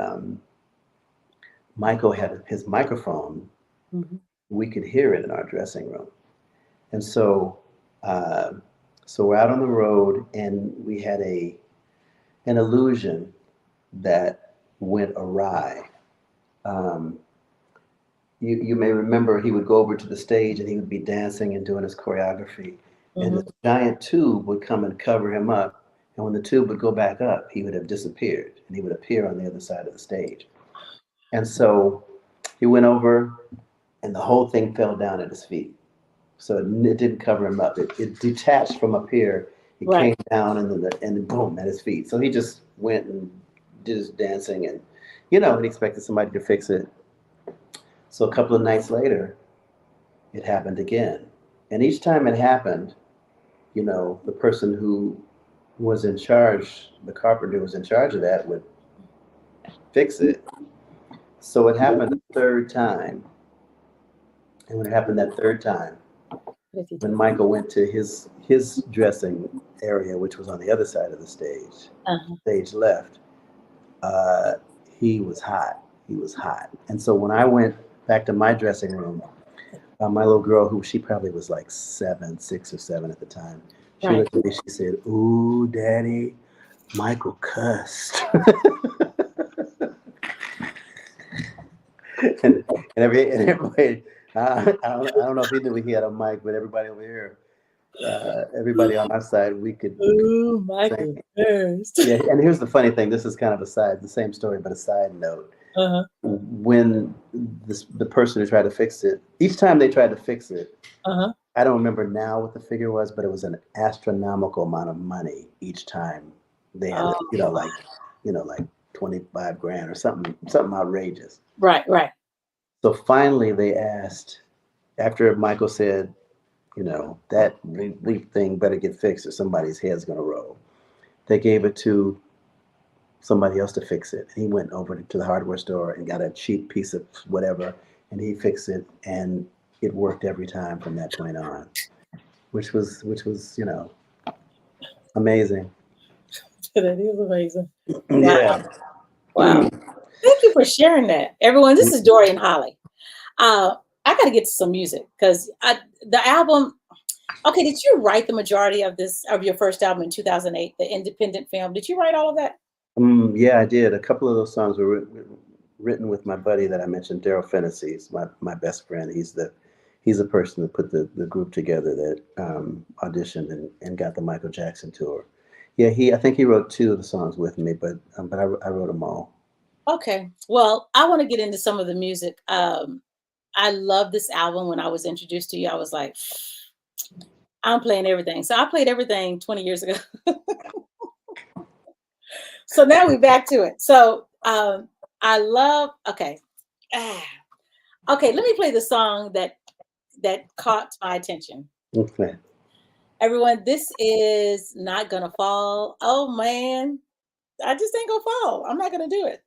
Michael had his microphone. Mhm. We could hear it in our dressing room. And uh, so we're out on the road, and we had an illusion that went awry. Um, you may remember he would go over to the stage and he would be dancing and doing his choreography, and this Mhm. giant tube would come and cover him up. And when the tube would go back up, he would have disappeared, and he would appear on the other side of the stage. And so he went over, and the whole thing fell down at his feet. So it didn't cover him up. It detached from up here. It Right. came down and then boom at his feet. So he just went and did his dancing, and and expected somebody to fix it. So a couple of nights later, it happened again. And each time it happened, the person who was in charge, the carpenter who was in charge of that, would fix it. So it happened a third time. And when it happened that third time, What did he when do? Michael went to his dressing area, which was on the other side of the Uh-huh. stage left, uh, he was hot. He was hot. And so when I went back to my dressing room, my little girl, who she probably was like 6 or 7 at the time, she Right. looked at me. She said, "Ooh, Daddy, Michael cussed." and everybody, I don't know if he knew he had a mic, but everybody over here, everybody on our side, we could Ooh, say, Michael first. yeah. And here's the funny thing. This is kind of the same story, but a side note. Uh-huh. When the person who tried to fix it, each time they tried to fix it, Uh-huh. I don't remember now what the figure was, but it was an astronomical amount of money each time they had, Oh, like 25 grand or something outrageous. right, right. So finally they asked, after Michael said, that leaf thing better get fixed or somebody's head's going to roll. They gave it to somebody else to fix it. He went over to the hardware store and got a cheap piece of whatever, and he fixed it, and it worked every time from that point on, which was amazing. That is amazing. Wow. Yeah. Wow. Thank you for sharing that. Everyone, this is Dorian Holley. I got to get to some music because the album. Okay, did you write the majority of your first album in 2008, the independent film? Did you write all of that? Yeah, I did. A couple of those songs were written with my buddy that I mentioned, Daryl Fennessy. He's my best friend. He's the person that put the group together that auditioned and got the Michael Jackson tour. Yeah, I think he wrote 2 of the songs with me, but I wrote them all. Okay. Well, I want to get into some of the music. I love this album. When I was introduced to you, I was like, I'm playing everything. So I played everything 20 years ago. So now we're back to it. So I love, okay. Okay, let me play the song that caught my attention. Okay. Everyone, this is Not Gonna Fall. Oh man, I just ain't gonna fall. I'm not gonna do it.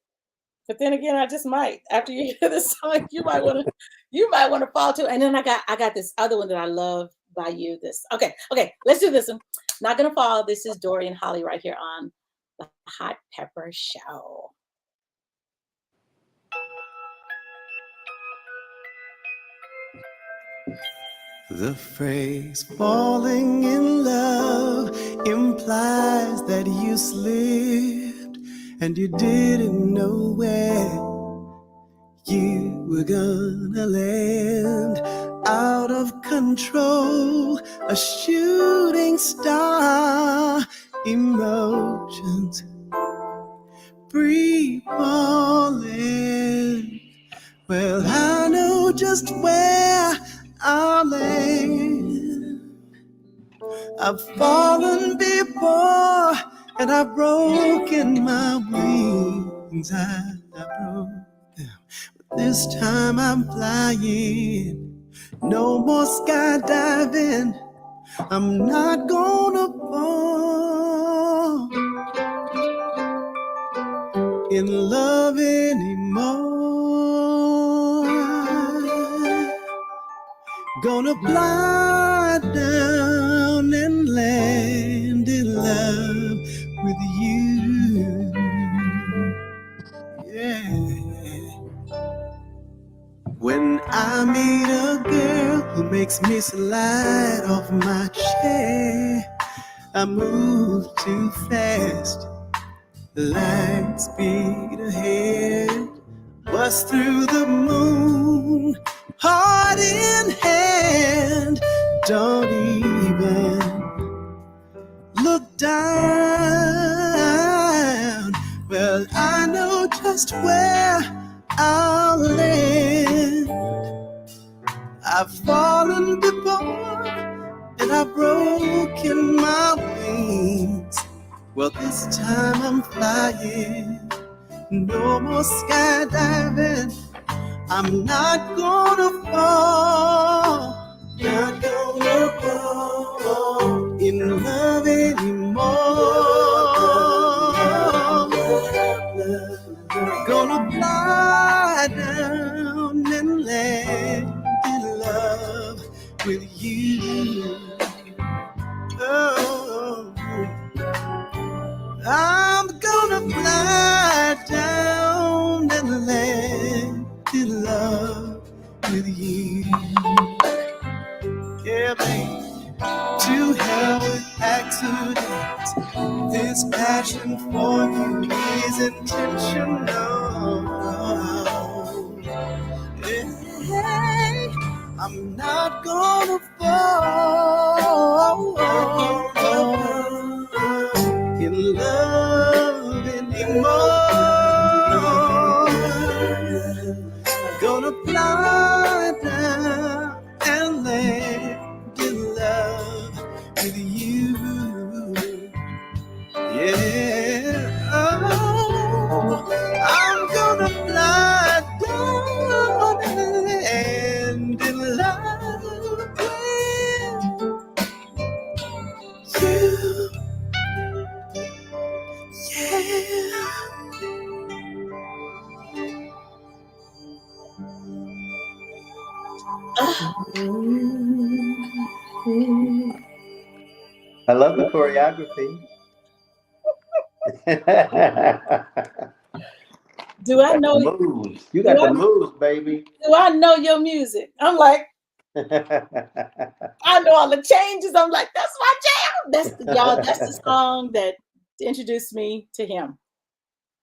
But then again, I just might. After you hear this song, you might want to fall too. And then I got this other one that I love by you. Okay, let's do this one. Not Gonna Fall. This is Dorian Holley right here on the Hot Pepper Show. The phrase falling in love implies that you slipped and you didn't know where you were gonna land. Out of control, a shooting star, emotions free falling. Well, I know just where I'll land. I've fallen before and I've broken my wings. I broke them. But this time I'm flying. No more skydiving. I'm not gonna fall in love anymore. Gonna fly down and land in love with you. Yeah. When I meet a girl who makes me slide off my chair, I move too fast, light speed ahead, bust through the moon, heart in hand, don't even look down. Well, I know just where I'll land. I've fallen before and I've broken my wings. Well, this time I'm flying. No more skydiving. I'm not gonna fall. Not gonna fall in love anymore. Gonna fly down and land in love with you. Oh, I'm gonna fly down and land in love with you. Yeah, baby. To hell with accidents. This passion for you is intentional. Hey, I'm not gonna fall in love anymore. Gonna fly down and land in love with you. Yeah, oh, I'm gonna fly down and land in love with you. Yeah. I love the choreography. Do I know moves? You got the moves, baby. Do I know your music? I'm like, I know all the changes. I'm like, that's my jam. That's the song that introduced me to him.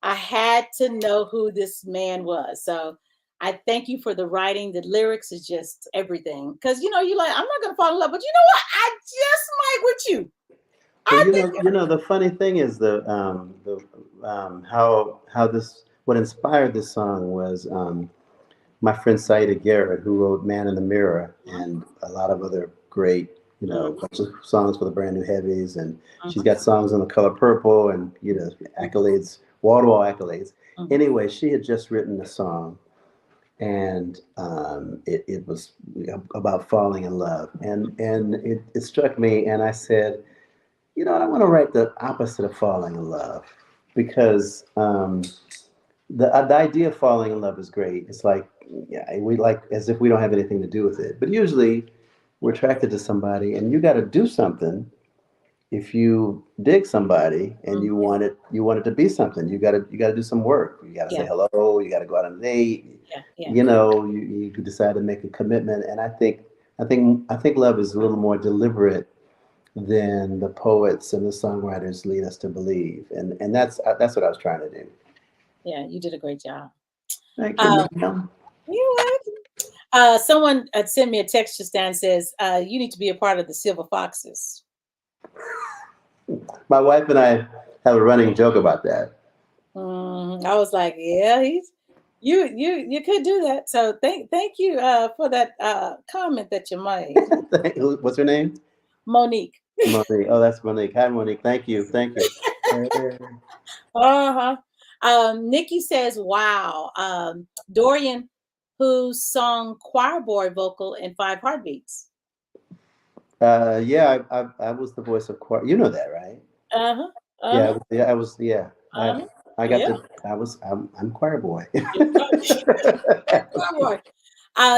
I had to know who this man was. So I thank you for the writing. The lyrics is just everything. Because you're like, I'm not gonna fall in love, but you know what? I just might with you. Well, the funny thing is what inspired this song was my friend Saida Garrett, who wrote "Man in the Mirror" and a lot of other great bunch of songs for the Brand New Heavies, and she's got songs on The Color Purple and accolades, wall-to-wall accolades. Anyway, she had just written a song, and it was about falling in love, and it struck me, and I said, I want to write the opposite of falling in love, because the idea of falling in love is great. It's like, we like as if we don't have anything to do with it. But usually we're attracted to somebody, and you got to do something. If you dig somebody and you want it to be something, you got to do some work. You got to say hello. You got to go out on a date. You decide to make a commitment. And I think I think love is a little more deliberate than the poets and the songwriters lead us to believe, and that's what I was trying to do. Yeah, you did a great job. Thank you, ma'am. You're welcome. Someone sent me a text just now and says, you need to be a part of the Silver Foxes. My wife and I have a running joke about that. I was like, yeah, you could do that. So thank you for that comment that you made. What's her name? Monique. Monique. Oh, that's Monique. Hi, Monique. Thank you. Nikki says, wow. Dorian, who sung choir boy vocal in 5 Heartbeats. Yeah, I was the voice of choir. You know that, right? Yeah, I was. Yeah, I got to. I'm choir boy. Choir boy.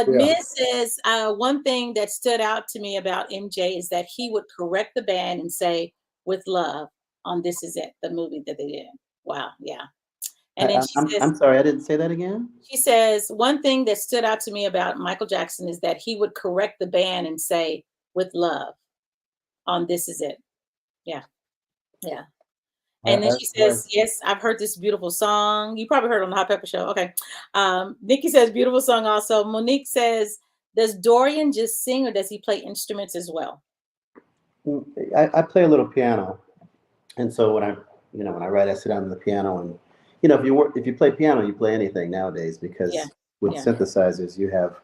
Miss says, one thing that stood out to me about MJ is that he would correct the band and say, "With love" on "This Is It," the movie that they did. Wow, yeah. And then she says, I'm sorry, I didn't say that again. She says, one thing that stood out to me about Michael Jackson is that he would correct the band and say, "With love" on "This Is It." Yeah. Yeah. And then she says, yes, I've heard this beautiful song. You probably heard it on the Hot Pepper Show. Okay. Nikki says, beautiful song also. Monique says, does Dorian just sing or does he play instruments as well? I play a little piano. And so when I write, I sit down on the piano, and if you play piano, you play anything nowadays, because with synthesizers, you have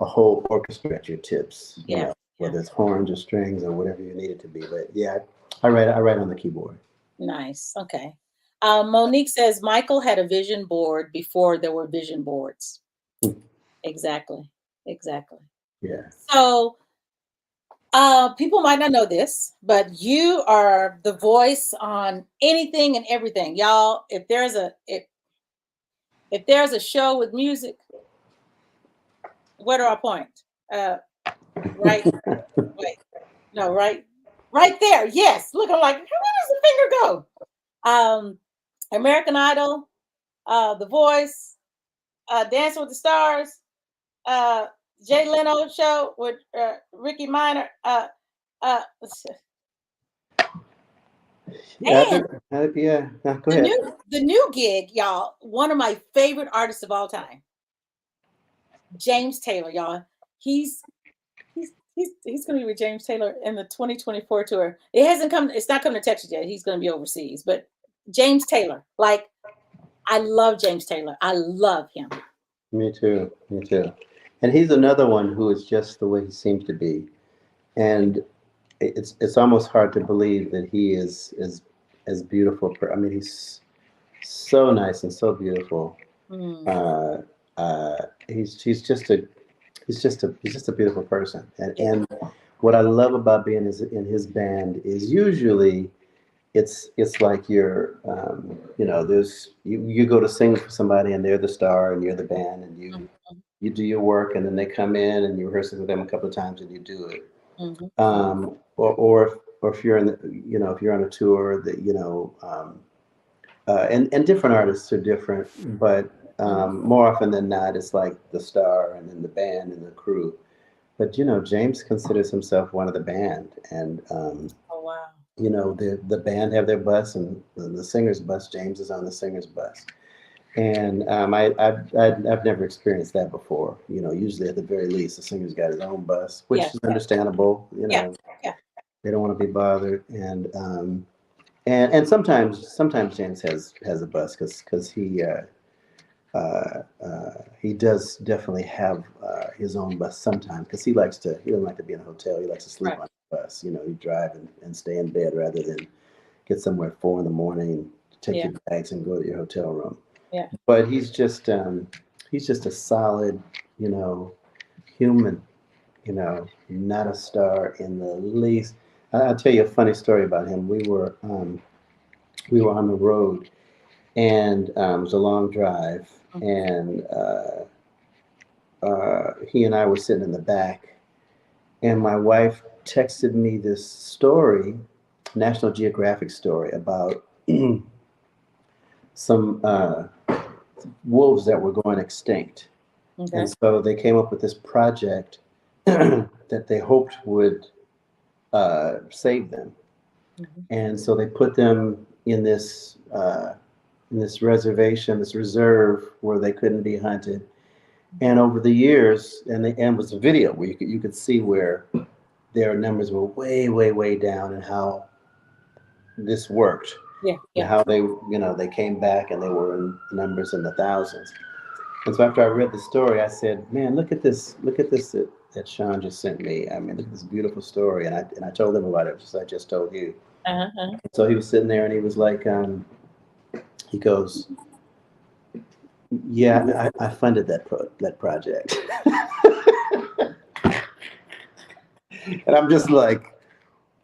a whole orchestra at your tips, whether it's horns or strings or whatever you need it to be. But yeah, I write on the keyboard. Nice. Okay. Monique says Michael had a vision board before there were vision boards. Exactly. Yeah. So people might not know this, but you are the voice on anything and everything. Y'all, if there's a show with music, where do I point? Right. Wait. No, right there. Yes. Look, I'm like, where does the finger go? American Idol, The Voice, Dancing with the Stars, Jay Leno show with Ricky Minor. Go ahead. The new gig, y'all. One of my favorite artists of all time, James Taylor, y'all. He's going to be with James Taylor in the 2024 tour. It's not coming to Texas yet. He's going to be overseas. But James Taylor, like, I love James Taylor. I love him. Me too. And he's another one who is just the way he seems to be. And it's almost hard to believe that he is as beautiful. I mean, he's so nice and so beautiful. He's just a beautiful person. And what I love about being in his band is usually it's like you're you go to sing for somebody and they're the star and you're the band, and you do your work, and then they come in and you rehearse it with them a couple of times and you do it. Or if you're if you're on a tour, that and different artists are different, but more often than not, it's like the star and then the band and the crew. But James considers himself one of the band, and oh wow. The band have their bus, and the singer's bus. James is on the singer's bus, and I've never experienced that before. Usually at the very least, the singer's got his own bus, which is understandable. They don't want to be bothered, and sometimes James has a bus because he does definitely have his own bus sometimes, because he doesn't like to be in a hotel. He likes to sleep on the bus. You drive and stay in bed rather than get somewhere at 4 a.m, take your bags and go to your hotel room. Yeah. But he's just a solid, human, not a star in the least. I'll tell you a funny story about him. We were on the road, and it was a long drive, and he and I were sitting in the back, and my wife texted me this story, National Geographic story, about some wolves that were going extinct. And so they came up with this project that they hoped would save them. And so they put them in this reservation, this reserve where they couldn't be hunted. And over the years, and the end was a video where you could see where their numbers were way, way, way down, and how this worked. Yeah. And how they, they came back and they were in numbers in the thousands. And so after I read the story, I said, "Man, look at this that Sean just sent me. I mean, look at this beautiful story." And I told him about it, just like I just told you. So he was sitting there and he was like, he goes, "Yeah, I funded that project." And I'm just like,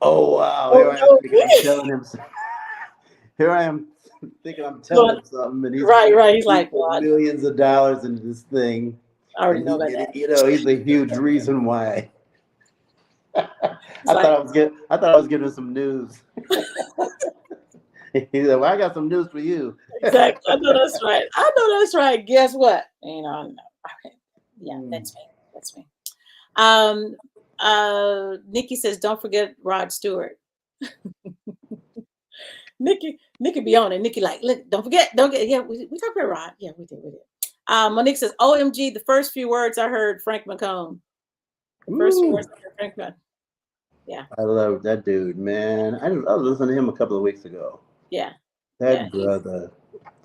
"Oh wow!" Here I am thinking I'm telling him something, and he's right. He's like, "What? Millions of dollars into this thing." I already know about that. He's a huge reason why. I thought I was getting some news. He said, "Well, I got some news for you." Exactly. I know that's right. Guess what? Okay. Yeah, that's me. Nikki says, "Don't forget Rod Stewart." Nikki be on it. Nikki like, look, don't forget. Yeah, we talked about Rod. Yeah, we did. Monique says, "OMG, the first few words I heard Frank McComb." The first few words I heard Frank McComb. Yeah. I love that dude, man. I was listening to him a couple of weeks ago. Yeah. That brother.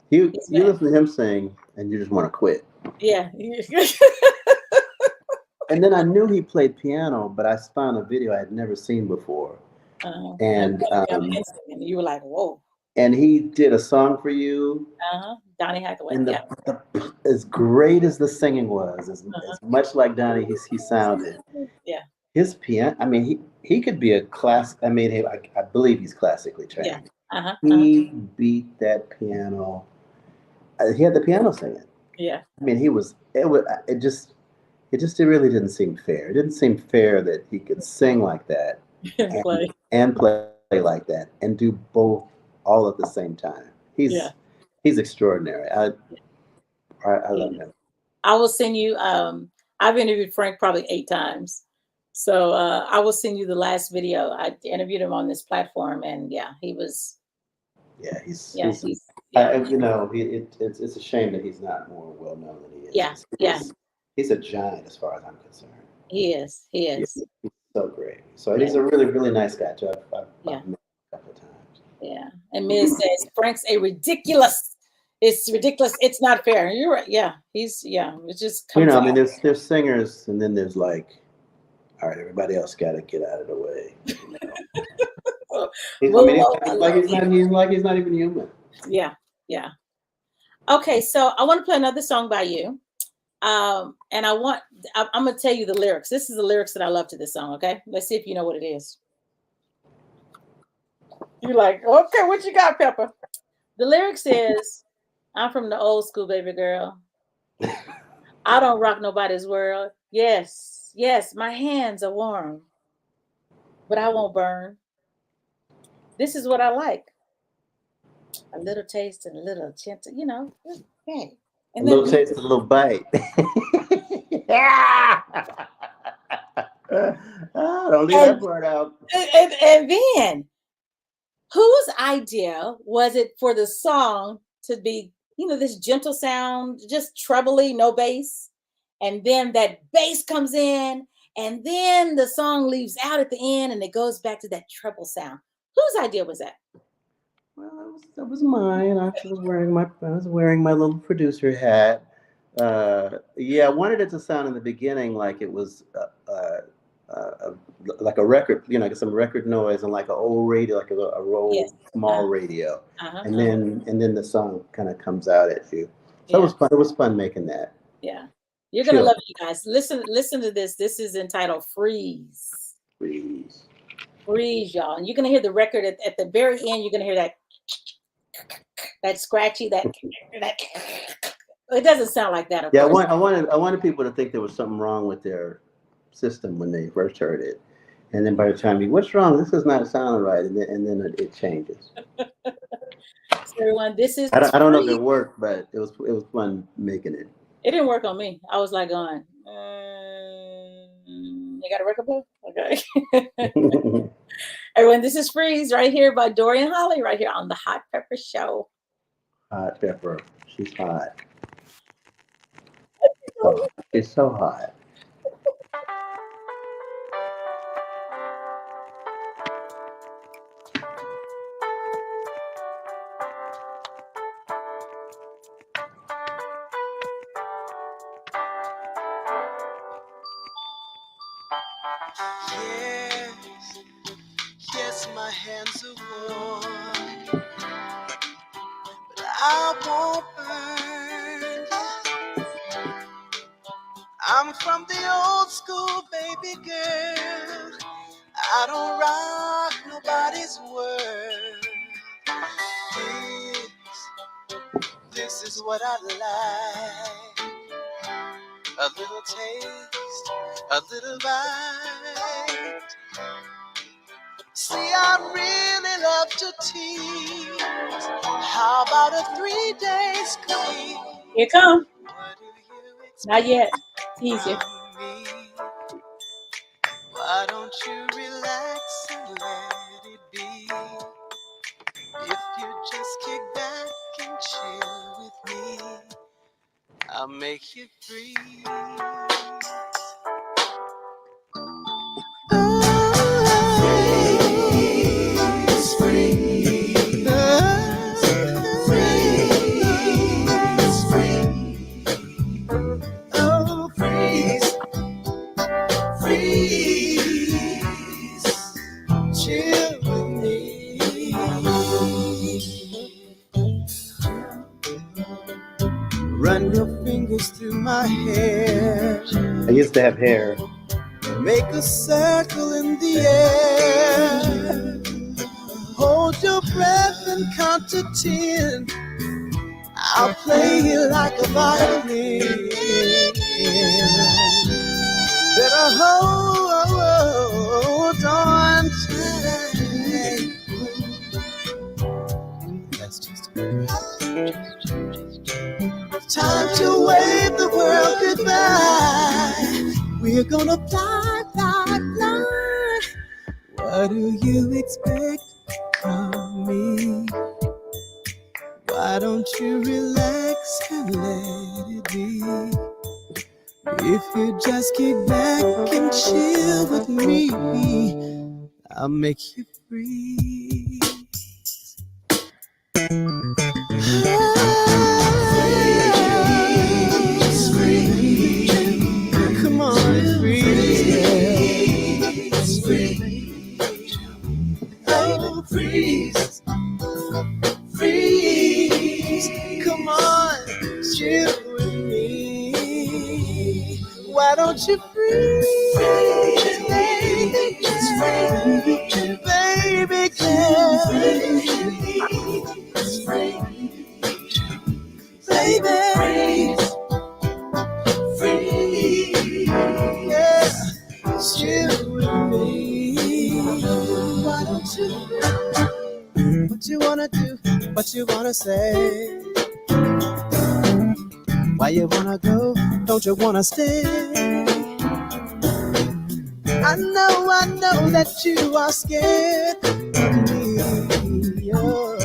You listen to him sing and you just want to quit. Yeah. And then I knew he played piano, but I found a video I had never seen before. And you were like, "Whoa." And he did a song for you. Donny Hathaway. And as great as the singing was, as much like Donny he sounded. Yeah. His piano, I mean, he could be a class. I mean, I believe he's classically trained. Yeah. He beat that piano. He had the piano singing. Yeah. I mean, it really didn't seem fair. It didn't seem fair that he could sing like that and play like that and do both all at the same time. He's extraordinary. I love him. I will send you. I've interviewed Frank probably 8 times. So I will send you the last video. I interviewed him on this platform, and he was. Yeah, it's a shame that he's not more well known than he is. Yeah, he's a giant as far as I'm concerned. He is. He's so great. So he's a really, really nice guy too. I've met him a couple of times. Yeah, and Miz says Frank's ridiculous. It's ridiculous. It's not fair. You're right. Yeah, it's just. I mean, there's singers, and then there's like. All right, everybody else got to get out of the way. He's not even human. Yeah. Okay, so I want to play another song by you, and I'm gonna tell you the lyrics. This is the lyrics that I love to this song. Okay, let's see if you know what it is. You're like, okay, what you got, Pepper? The lyrics is, "I'm from the old school, baby girl. I don't rock nobody's world. Yes, my hands are warm, but I won't burn. This is what I like. A little taste and a little gentle, hey. And a little taste, a little bite." Don't leave that part out. And then, whose idea was it for the song to be, this gentle sound, just trebly, no bass? And then that bass comes in, and then the song leaves out at the end, and it goes back to that treble sound. Whose idea was that? Well, that was mine. I was wearing my little producer hat. I wanted it to sound in the beginning like it was like a record, some record noise and like an old radio, like a small radio, and then the song kind of comes out at you. So it was fun. It was fun making that. Yeah. You're going to love it, you guys. Listen to this. This is entitled Freeze. Freeze, y'all. And you're going to hear the record at the very end. You're going to hear that scratchy, that it doesn't sound like that. I wanted people to think there was something wrong with their system when they first heard it. And then by the time what's wrong? This is not sounding right. And then it changes. So everyone, this is. I don't know if it worked, but it was fun making it. It didn't work on me. I was like going. You got a record player? Okay. Everyone, this is Freeze right here by Dorian Holley right here on the Hot Pepper Show. Hot pepper. She's hot. Oh, it's so hot. Yes, my hands are warm, but I won't burn. I'm from the old school, baby girl. I don't rock nobody's world. This is what I like. A little taste, a little bite. See, I really love to tease. How about a 3-day squeeze? Here come. Not yet. Tease you. Why don't you relax and let it be? If you just kick back and chill with me, I'll make you free. Run your fingers through my hair. I used to have hair. Make a circle in the air. Hold your breath and count to 10. I'll play you like a violin. Better hold on tight. That's just time to wave the world goodbye. We're gonna fly, fly, fly. What do you expect from me? Why don't you relax and let it be? If you just kick back and chill with me, I'll make you free. Come on, freeze. Oh, freeze. Freeze. Come on, chill with me. Why don't you freeze? Baby girl. Baby. Freeze. Yeah. Chill with me. Why don't you? What you wanna do? What you wanna say? Why you wanna go? Don't you wanna stay? I know that you are scared of me. Oh.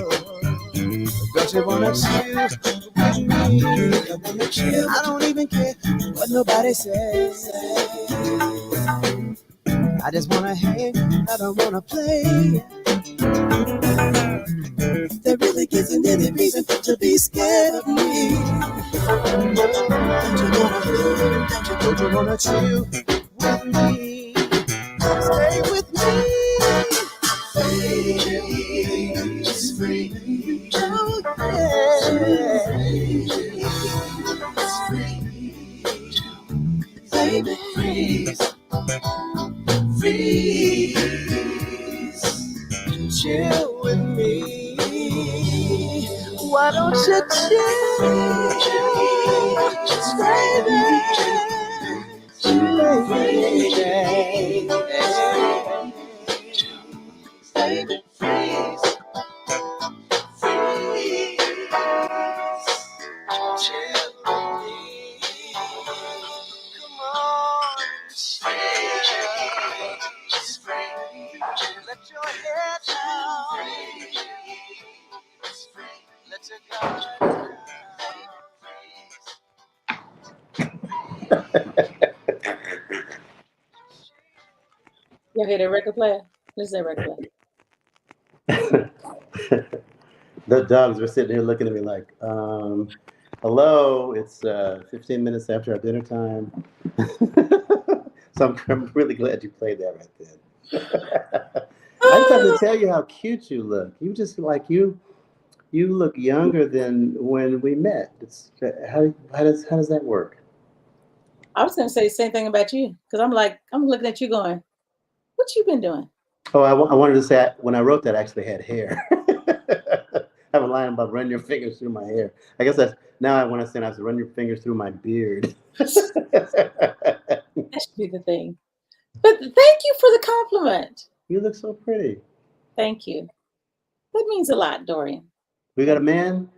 Don't you wanna chill with me? I don't even care what nobody says. I just wanna hang, I don't wanna play. There really isn't any reason to be scared of me. Don't you wanna chill with me? Stay with me. Just free. Oh, yeah. Baby, freeze. Freeze. Chill with me. Why don't you chill? Baby. Baby, freeze. Freeze. Chill with me. Come on, chill. You hear that record player? Listen to that record player. The dogs were sitting here looking at me like, hello, it's 15 minutes after our dinner time. So I'm really glad you played that right then. I just have to tell you how cute you look. You just like you look younger than when we met. It's how does that work? I was gonna say the same thing about you because I'm looking at you going, what you been doing? Oh, I wanted to say when I wrote that, I actually had hair. I have a line about run your fingers through my hair. I guess that's now when I say I have to run your fingers through my beard. That should be the thing. But thank you for the compliment. You look so pretty. Thank you. That means a lot, Dorian. We got a man.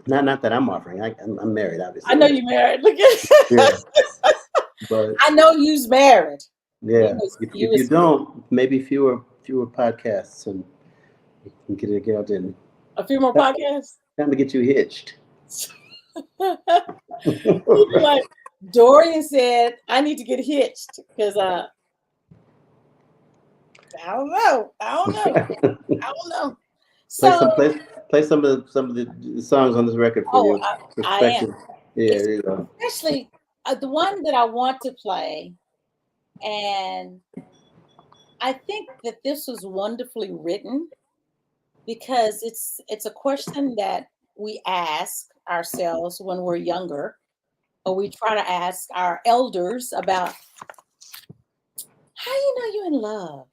Not that I'm offering. I'm married, obviously. I know you're married. Look at yeah. But I know you's married. yeah, if you don't, maybe fewer podcasts, and you can get out there. A few more podcasts. Time to get you hitched. You're like Dorian said, I need to get hitched because I don't know. So play some of the songs on this record for you. I am. Yeah, you know. Especially the one that I want to play, and I think that this was wonderfully written because it's a question that we ask ourselves when we're younger, or we try to ask our elders about how do you know you're in love?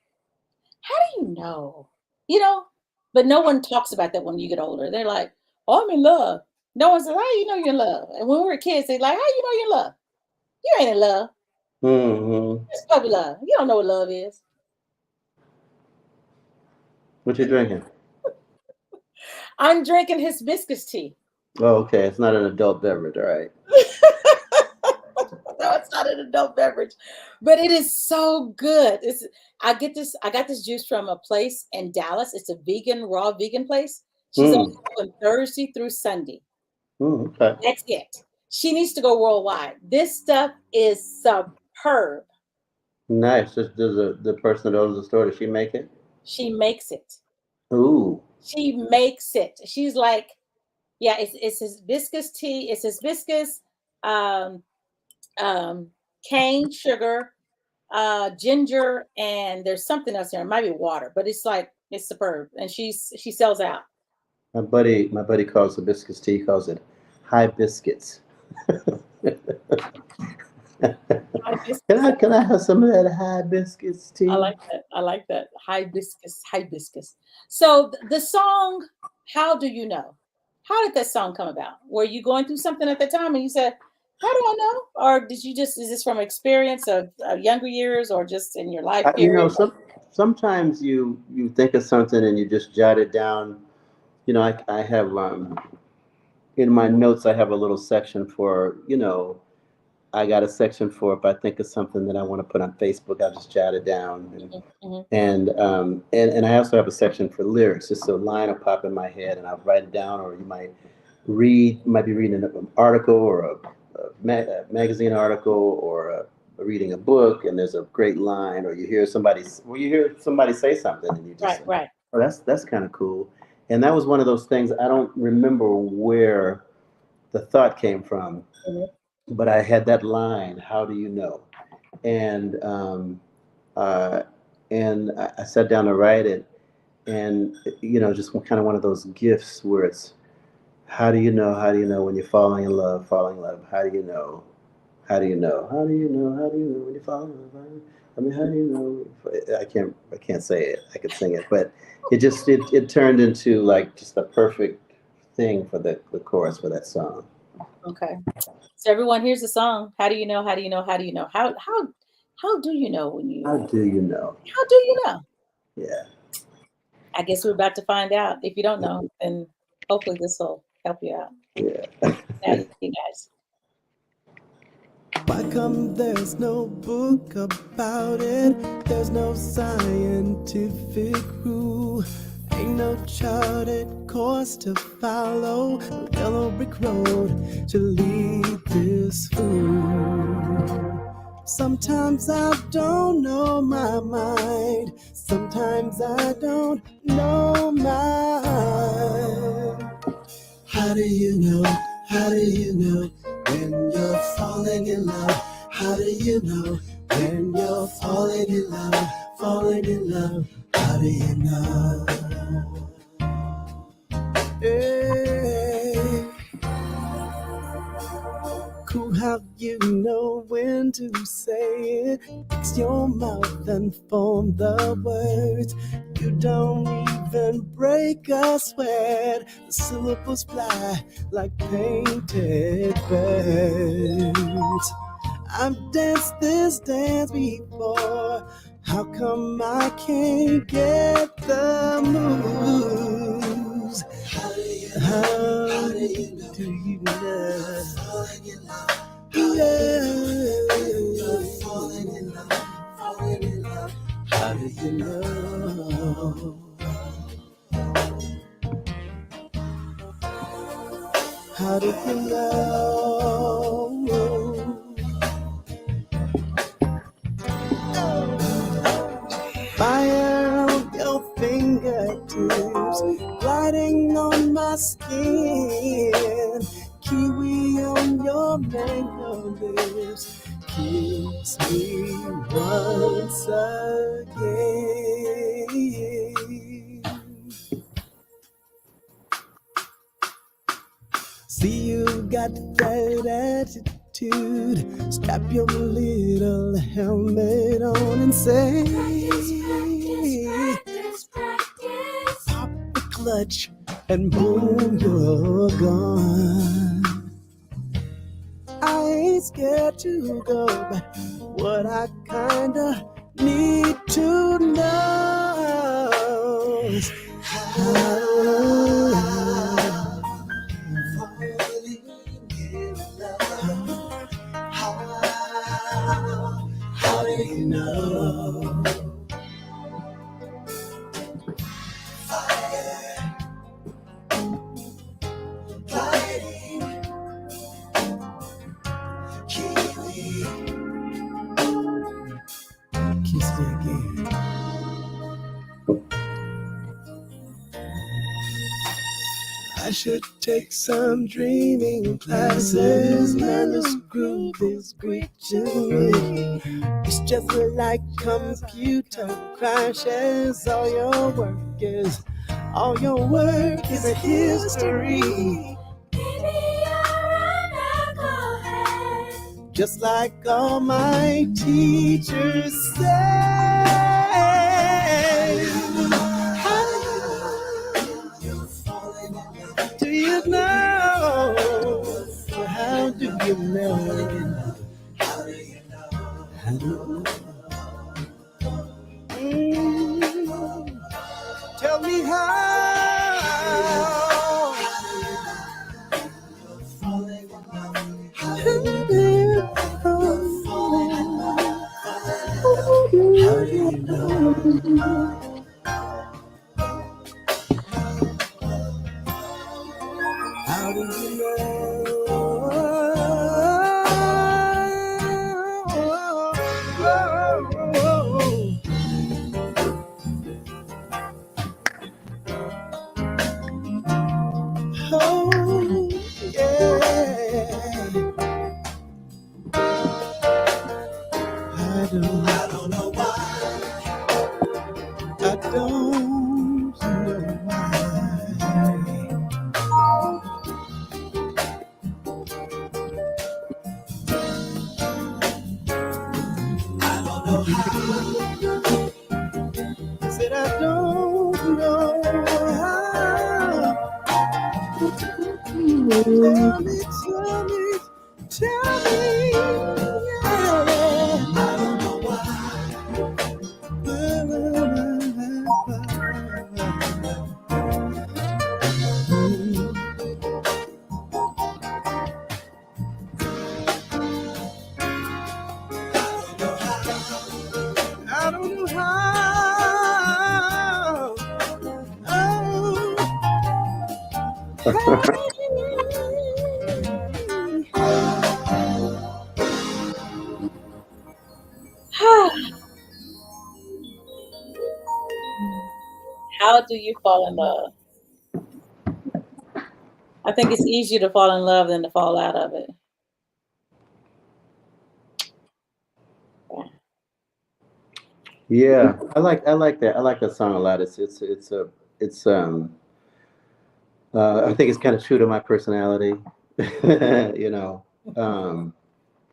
How do you know? You know, but no one talks about that when you get older. They're like, oh, I'm in love. No one says, how do you know you're in love? And when we were kids, they're like, how do you know you're in love? You ain't in love. Mm-hmm. It's puppy love. You don't know what love is. What you drinking? I'm drinking hibiscus tea. Oh, okay. It's not an adult beverage, all right. No, it's not an adult beverage, but it is so good. I got this juice from a place in Dallas. It's a raw vegan place. She's only open Thursday through Sunday. Okay. That's it. She needs to go worldwide. This stuff is superb. Nice. Does the person that owns the store, does she make it? She makes it. Ooh. She makes it. She's like, yeah, it's hibiscus tea. It's hibiscus, cane sugar, ginger, and there's something else here. It might be water, but it's superb. And she sells out. My buddy calls hibiscus tea, calls it high biscuits. Can I have some of that hibiscus tea? I like that. Hibiscus. So the song, How Do You Know? How did that song come about? Were you going through something at the time and you said, how do I know? Or is this from experience of younger years or just in your life period? Sometimes you think of something and you just jot it down. You know, I have in my notes, I have a little section for, you know, I got a section for if I think of something that I want to put on Facebook, I'll just jot it down. And I also have a section for lyrics, just a line will pop in my head and I'll write it down, or you might be reading an article or a magazine article, or reading a book and there's a great line, or you hear somebody say something and you just right. Oh, that's kind of cool. And that was one of those things. I don't remember where the thought came from, but I had that line, how do you know? And I sat down to write it, and you know, just kind of one of those gifts where it's, how do you know when you're falling in love? How do you know when you're falling in love? I mean, how do you know? I can't say it. I could sing it, but it turned into like just a perfect thing for the chorus for that song. Okay. So everyone, here's the song. How do you know? How do you know? How do you know? How do you know when you? How do you know? How do you know? Yeah. I guess we're about to find out. If you don't know, then hopefully this will help you out. Yeah. Thank you guys. Why come there's no book about it? There's no scientific rule. Ain't no charted course to follow. No yellow brick road to lead this through. Sometimes I don't know my mind. Sometimes I don't know mine. How do you know? How do you know when you're falling in love? How do you know when you're falling in love? Falling in love. How do you know? Hey. Cool, how you know when to say it. It's your mouth and form the words. You don't even break a sweat. The syllables fly like painted birds. I've danced this dance before. How come I can't get the moves? How do you know? How do you know? Do you know? Falling in love. You're falling in love. Falling in love. How do you know? How do you know? Fire on your fingertips, gliding on my skin. Kiwi on your mango lips, kiss me once again. See, you got that attitude. Strap your little helmet on and say, pop the clutch and boom, you're gone. I ain't scared to go, but what I kinda need to know is how do you know? Fire, gliding, kiwi. Kiss me again. I should take some dreaming classes. Man, this groove is reaching me. It's just like computer crashes. All your work is a history. Baby, you're an alcohol. Just like all my teachers say. Do you know? How do you know? How do you know? How do you know? Tell me how. How do you know? How do you Oh, yeah. I don't know why. I don't know why. I don't know how. Said I don't know how. Tell me, yeah. I don't know why. I don't know how. How do you fall in love? I think it's easier to fall in love than to fall out of it. Yeah, I like that. I like that song a lot. It's I think it's kind of true to my personality. You know.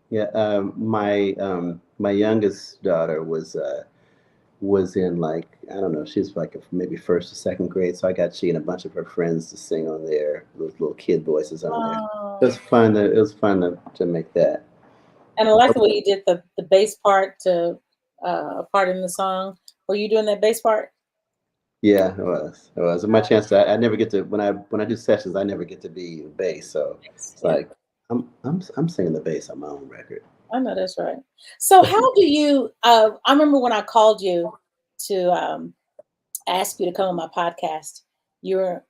Yeah, my youngest daughter was in, like, I don't know, she's like maybe first or second grade, so I got she and a bunch of her friends to sing on there, those little kid voices on there. It was fun to make that. And I like the way you did the bass part to part in the song. Were you doing that bass part? Yeah, it was. It was. My chance to, I never get to, when I do sessions, I never get to be bass. So it's like I'm singing the bass on my own record. I know that's right. So how do you? I remember when I called you to ask you to come on my podcast. You were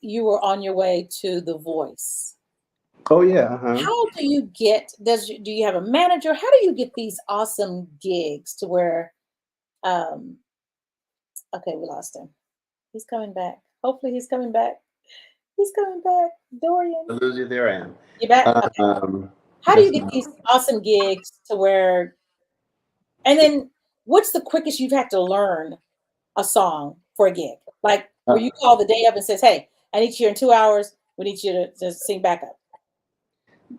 on your way to The Voice. Oh yeah. Uh-huh. How do you get? Do you have a manager? How do you get these awesome gigs to where? Okay, we lost him. He's coming back. Hopefully, he's coming back. He's coming back, Dorian. I lose you. There I am. You back? Okay. How do you get these awesome gigs to where? And then, what's the quickest you've had to learn a song for a gig? Like, where you call the day up and says, "Hey, I need you here in 2 hours. We need you to sing backup."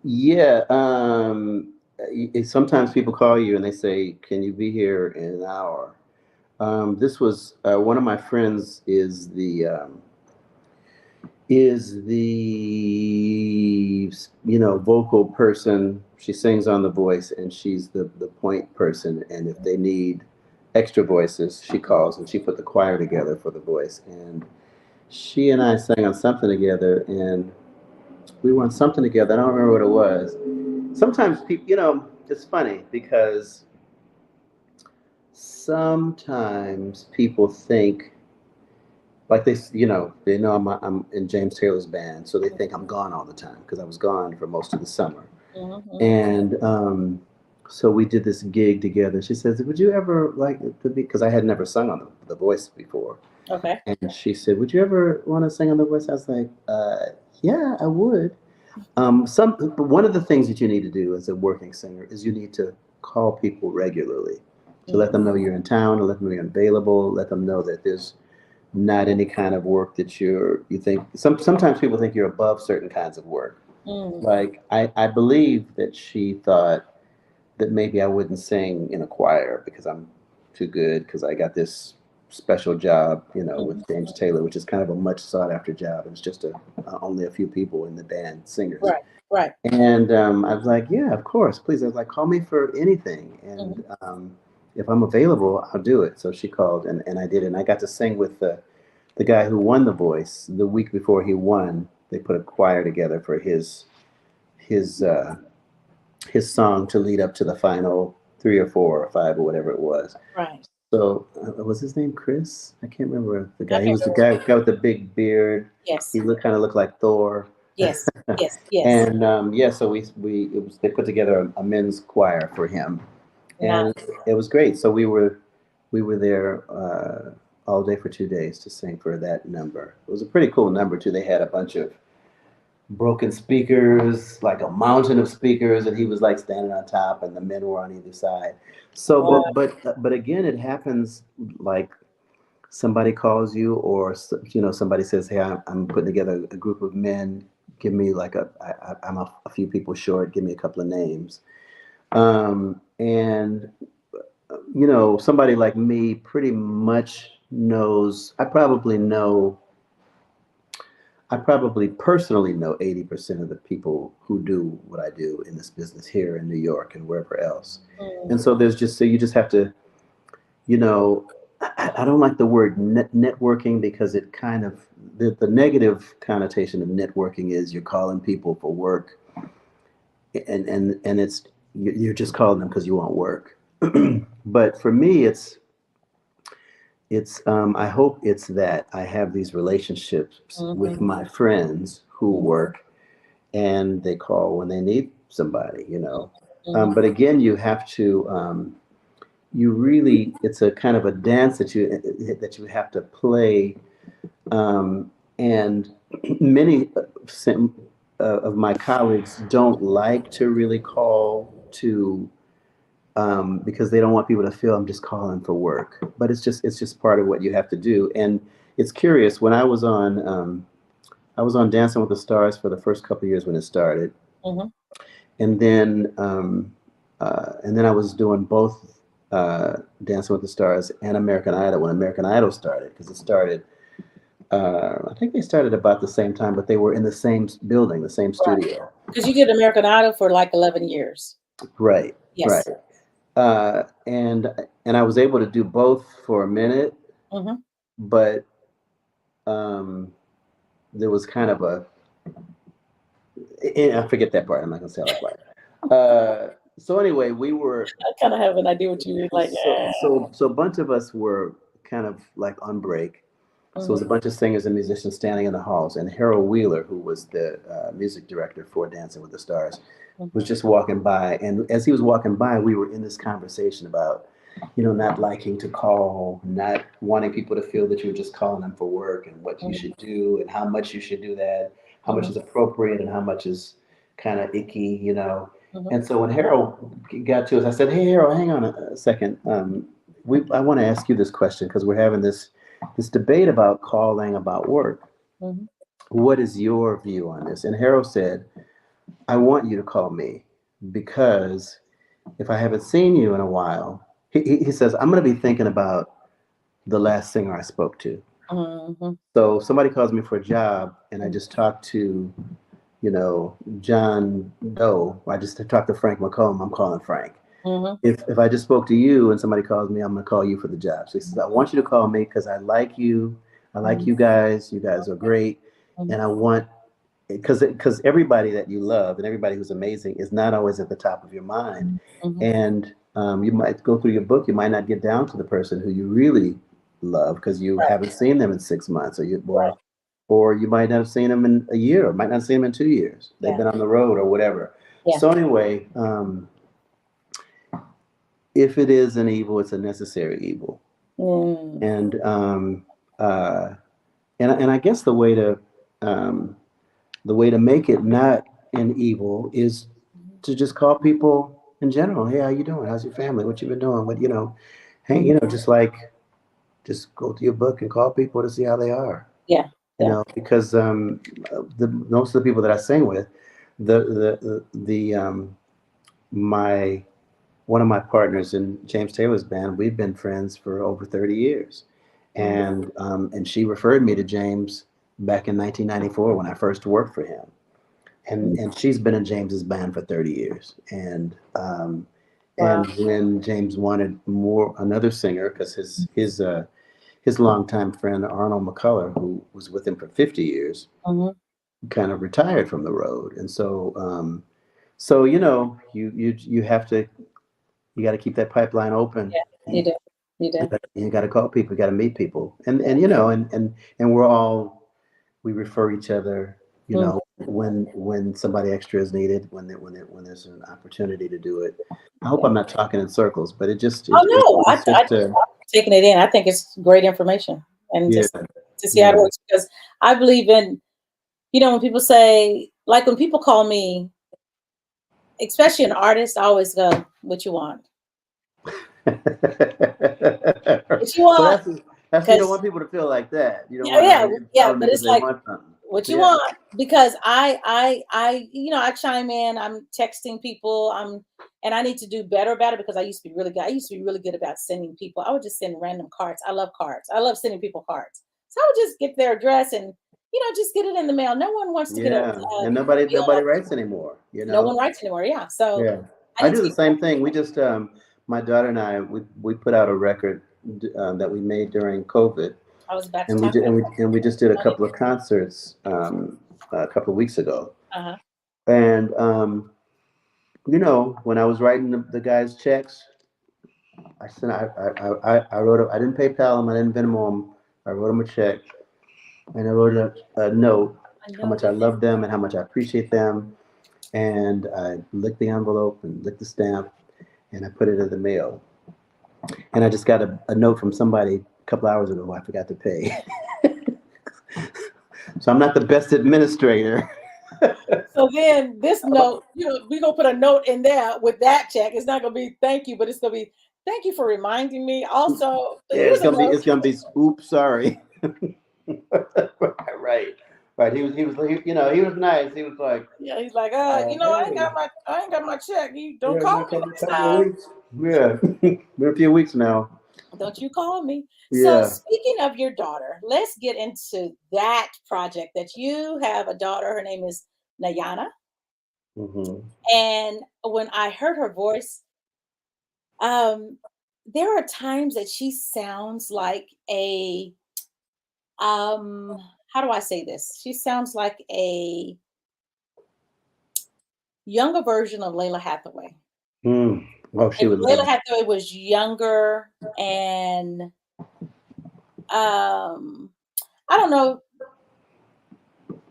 Yeah. Sometimes people call you and they say, "Can you be here in an hour?" This was one of my friends is the vocal person. She sings on The Voice, and she's the point person. And if they need extra voices, she calls, and she put the choir together for The Voice. And she and I sang on something together, and we were on something together. I don't remember what it was. Sometimes people, it's funny because sometimes people think, like they know I'm in James Taylor's band, so they think I'm gone all the time because I was gone for most of the summer. Mm-hmm. And so we did this gig together. She says, "Would you ever like to be?" Because I had never sung on the Voice before. Okay. And she said, "Would you ever want to sing on The Voice?" I was like, "Yeah, I would." One of the things that you need to do as a working singer is you need to call people regularly to let them know you're in town, to let them know you're available, let them know that there's not any kind of work that you think. Sometimes people think you're above certain kinds of work. Like I believe that she thought that maybe I wouldn't sing in a choir because I'm too good, because I got this special job, with James Taylor, which is kind of a much sought after job. It's just only a few people in the band, singers. Right. And I was like, yeah, of course, please. I was like, call me for anything, and if I'm available, I'll do it. So she called, and I did it. And I got to sing with the guy who won The Voice. The week before he won, they put a choir together for his song to lead up to the final 3 or 4 or 5 or whatever it was. Right. So was his name Chris? I can't remember the guy. He was the guy with the big beard. Yes. He kind of looked like Thor. Yes. And so they put together a men's choir for him, and it was great. So we were there all day for 2 days to sing for that number. It was a pretty cool number too. They had a bunch of broken speakers, like a mountain of speakers, and he was like standing on top, and the men were on either side. So, but again, it happens like somebody calls you, or somebody says, "Hey, I'm putting together a group of men. Give me like I'm a few people short. Give me a couple of names." And somebody like me pretty much knows. I probably personally know 80% of the people who do what I do in this business here in New York and wherever else. And so you just have to, I don't like the word networking, because it kind of, the negative connotation of networking is you're calling people for work, and it's, you're just calling them because you want work. But for me, it's I hope it's that I have these relationships with my friends who work, and they call when they need somebody, But again, you have to, it's a kind of a dance that you have to play And many of my colleagues don't like to really call to because they don't want people to feel I'm just calling for work. But it's just part of what you have to do. And it's curious, when I was on Dancing with the Stars for the first couple of years when it started, Mm-hmm. and then I was doing both Dancing with the Stars and American Idol when American Idol started, because it started. I think they started about the same time, but they were in the same building, the same studio. Because you did American Idol for like 11 years. Right. Yes. Right. And I was able to do both for a minute, Mm-hmm. but there was kind of I forget that part. I'm not gonna say it like. So anyway, we were. I kind of have an idea what you mean. Like, So a bunch of us were kind of like on break. So it was a bunch of singers and musicians standing in the halls, and Harold Wheeler, who was the music director for Dancing with the Stars, was just walking by. And as he was walking by, we were in this conversation about, not liking to call, not wanting people to feel that you were just calling them for work, and what you should do, and how much you should do that, how much is appropriate, and how much is kind of icky, And so when Harold got to us, I said, "Hey, Harold, hang on a second. I want to ask you this question because we're having this debate about calling about work. Mm-hmm. What is your view on this?" And Harold said, "I want you to call me because if I haven't seen you in a while," he says, "I'm going to be thinking about the last singer I spoke to." Mm-hmm. So if somebody calls me for a job and I just talked to, John Doe, or I just talked to Frank McComb, I'm calling Frank. Mm-hmm. If I just spoke to you and somebody calls me, I'm going to call you for the job. So he says, "I want you to call me because I like you. I like you guys. You guys are great. And I want, because everybody that you love and everybody who's amazing is not always at the top of your mind. And you might go through your book. You might not get down to the person who you really love because you haven't seen them in 6 months, or you might not have seen them in a year, or might not have seen them in 2 years. They've been on the road or whatever." Yeah. So anyway, if it is an evil, it's a necessary evil. And I guess the way to make it not an evil is to just call people in general. "Hey, how you doing? How's your family? What you been doing? What hey, just go to your book and call people to see how they are." Yeah. Because most of the people that I sing with, one of my partners in James Taylor's band, we've been friends for over 30 years. And she referred me to James back in 1994 when I first worked for him. And she's been in James's band for 30 years. And when James wanted another singer, because his longtime friend Arnold McCullough, who was with him for 50 years, kind of retired from the road. And so you got to keep that pipeline open. Yeah, you do. You got to call people. You got to meet people, and we refer each other. When somebody extra is needed, when there's an opportunity to do it. I hope I'm not talking in circles, but I'm taking it in. I think it's great information, and just to see how it works, because I believe in, when people say, like when people call me, especially an artist, I always go, "What you want?" What you want? So that's you don't want people to feel like that. You don't but it's like, what you want? Because I chime in. I'm texting people. And I need to do better about it, because I used to be really good. I used to be really good about sending people. I would just send random cards. I love cards. I love sending people cards. So I would just get their address and just get it in the mail. No one wants to get it. And nobody writes anymore. No one writes anymore. Yeah. So I do the same thing. We just my daughter and I we put out a record that we made during COVID. I was about to we just did a couple of concerts a couple of weeks ago. And when I was writing the guys' checks, I sent I wrote I didn't PayPal them, I didn't Venmo them. I wrote them a check, and I wrote a note how much I love them and how much I appreciate them, and I licked the envelope and licked the stamp, and I put it in the mail. And I just got a note from somebody a couple hours ago I forgot to pay. So I'm not the best administrator. So then this note, we're gonna put a note in there with that check. It's not gonna be thank you, but it's gonna be thank you for reminding me. Also, Yeah, here's a note. it's gonna be oops, sorry. Right. He was he was nice. He was like, Yeah, he's like, I ain't hey, got my check. You don't yeah, call a me couple, next couple of time. weeks. Yeah. Been a few weeks now. Don't you call me. So Yeah. speaking of your daughter, let's get into that project that you have a daughter. Her name is Nayana. Hmm. And when I heard her voice, there are times that she sounds like a how do I say this? She sounds like a younger version of Layla Hathaway. Mm. Oh, she If would love Layla it. Hathaway was younger and I don't know.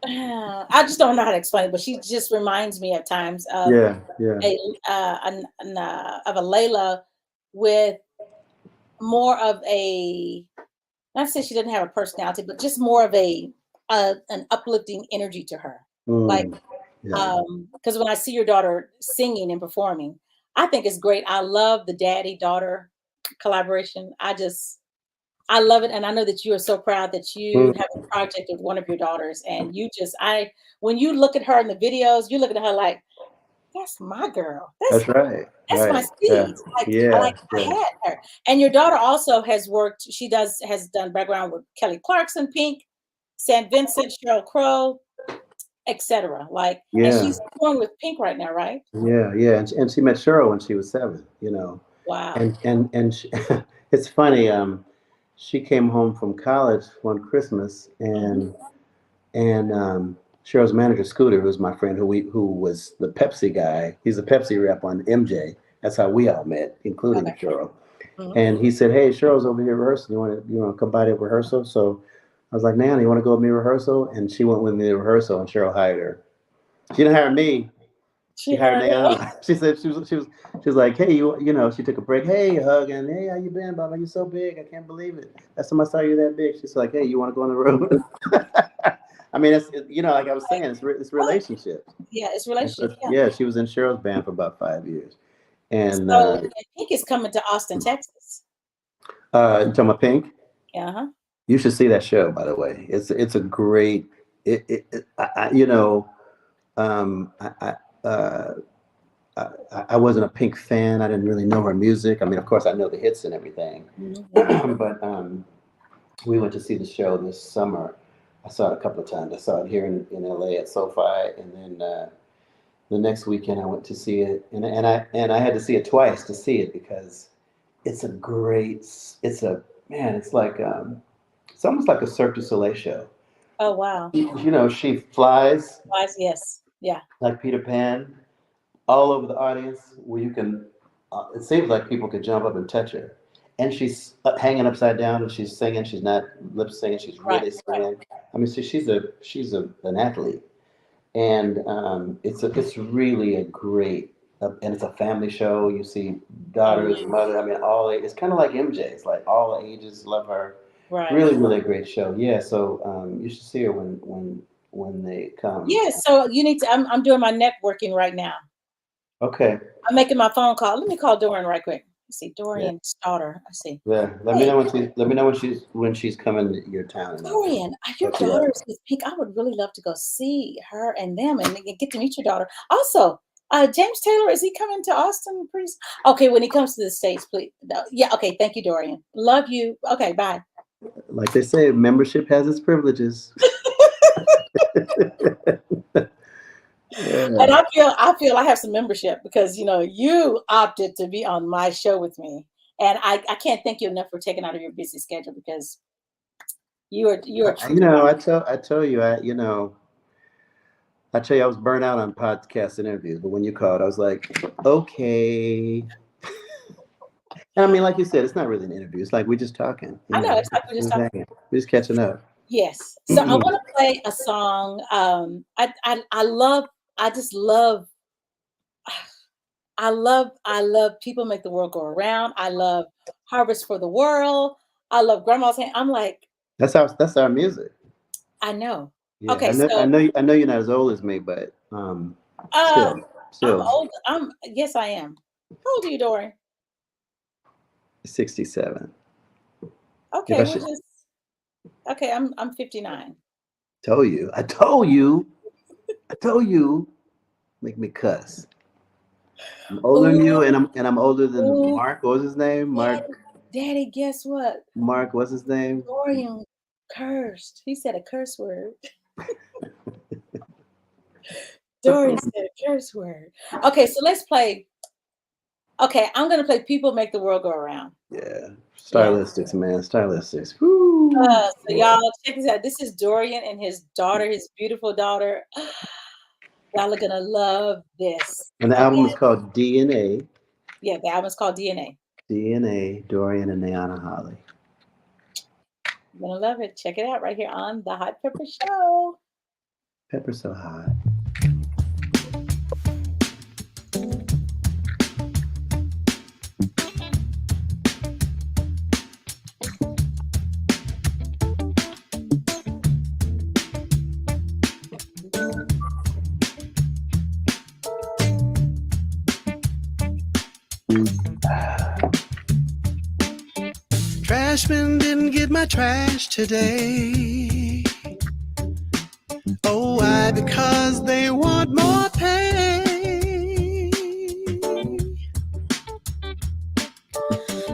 I just don't know how to explain it, but she just reminds me at times of Yeah, yeah. of a Layla with more of a, not to say she doesn't have a personality, but just more of an uplifting energy to her. Like, Mm. Yeah. because when I see your daughter singing and performing, I think it's great. I love the daddy-daughter collaboration. I love it, and I know that you are so proud that you Mm. have a project with one of your daughters, and when you look at her in the videos, you look at her like, that's my girl. That's right. That's my Right. Yeah. seed. Yeah. I Yeah. had her. And your daughter also has worked. Has done background with Kelly Clarkson, Pink, St. Vincent, Sheryl Crow, etc. And Yeah. she's touring with Pink right now, right? Yeah. Yeah. And she met Cheryl when she was 7. Wow. And she, it's funny. She came home from college one Christmas, Mhm. and Cheryl's manager Scooter, who's my friend, who was the Pepsi guy. He's a Pepsi rep on MJ. That's how we all met, including Okay. Cheryl. Mhm. And he said, "Hey, Cheryl's over here rehearsing. You want to come by to rehearsal?" So I was like, "Nana, you want to go with me to rehearsal?" And she went with me to rehearsal, and Cheryl hired her. She didn't hire me. She She hired heard her. Nayana. She said she was like, "Hey, she took a break. Hey, a hug, and hey, how you been, Baba? You so big. I can't believe it. Last time I saw you that big." She's like, "Hey, you want to go on the road?" I mean, like I was saying, it's What? relationships. Yeah, it's And so, relationship. Yeah. yeah, she was in Cheryl's band for about 5 years, and So and Pink is coming to Austin, Texas. you talking about Pink? Uh-huh. You should see that show, by the way. It's a great. I you know, uh, I wasn't a Pink fan. I didn't really know her music. I mean, of course, I know the hits and everything, Mhm. but we went to see the show this summer. I saw it a couple of times. I saw it here in LA at SoFi, and then the next weekend I went to see it, and I had to see it twice to see it because it's a great. It's a man. It's almost like a Cirque du Soleil show. Oh wow. She flies Wise, yes. Yeah. like Peter Pan all over the audience where you can. It seems like people could jump up and touch her, and she's hanging upside down and she's singing. She's not lip singing. She's Right. really singing. I mean, she's an athlete, and it's really a great. And it's a family show. You see daughters, Mhm. mother. I mean, it's kind of like MJ. It's like all the ages love her. Right. Really, really a great show. Yeah. So you should see her when they come. Yeah. So you need to. I'm doing my networking right now. Okay. I'm making my phone call. Let me call Dorian right quick. Let's see, Yeah. Dorian's daughter. I see. Yeah. Hey, Let me know when she's coming to your town, and I'll Dorian, your hook you up. daughter's with Pink. I would really love to go see her and them and get to meet your daughter. Also, James Taylor, is he coming to Austin pretty soon? Okay, when he comes to the States, please. No, yeah, okay. Thank you, Dorian. Love you. Okay, bye. Like they say, membership has its privileges. And Yeah. I feel I have some membership because you opted to be on my show with me. And I can't thank you enough for taking out of your busy schedule because you are a true friend. I tell you, I tell you, I was burnt out on podcast interviews, but when you called, I was like, okay. And I mean, like you said, it's not really an interview. It's like we're just talking. I know it's like we're just Just talking. hanging. We're just catching up. Yes. So I want to play a song. I just love I love People Make the World Go Around. I love Harvest for the World. I love Grandma's Hand. I'm like, That's our music. I know. Yeah, Okay, I know you're not as old as me, but uh, still, I'm still old. Yes, I am. How old are you, Dorian? 67. If Okay, I we're should just okay. I'm 59. tell you, I told you, make me cuss. I'm older than you, Ooh, and I'm older than ooh, Mark. What was his name? Mark. Daddy, guess what? Mark. What's his name? Dorian cursed. He said a curse word. Dorian said a curse word. Okay, so let's play. Okay, I'm gonna play "People Make the World Go Around." Yeah, Yeah. stylistics, man, stylistics. Woo! So y'all check this out. This is Dorian and his daughter, his beautiful daughter. Y'all are gonna love this. And the album is Okay. called DNA. Yeah, the album's called DNA. DNA, Dorian and Ronstadt Holly. You're gonna love it. Check it out right here on the Hot Pepper Show. Pepper so hot. Trashman didn't get my trash today. Oh, why? Because they want more pay.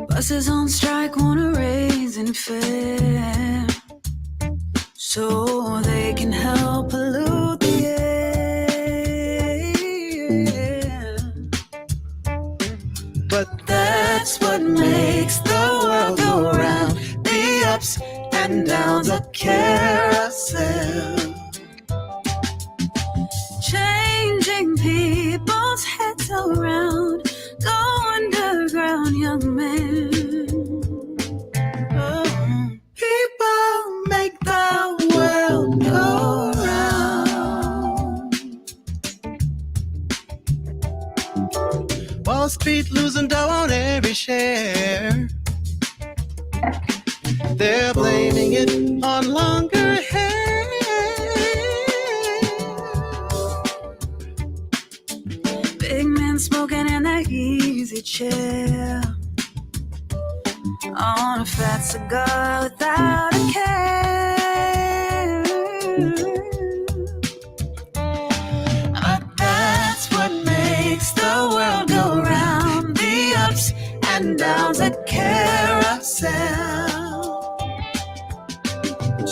Buses on strike wanna raise and fare so they can help pollute the air. But that's what makes the world go round. The ups and downs of carousel. Changing people's heads around. Go underground, young man. Oh. People make the world go round. Wall Street losing dough on every share. They're blaming it on longer hair. Big men smoking in their easy chair on a fat cigar without a care. But that's what makes the world go round. The ups and downs of carousel.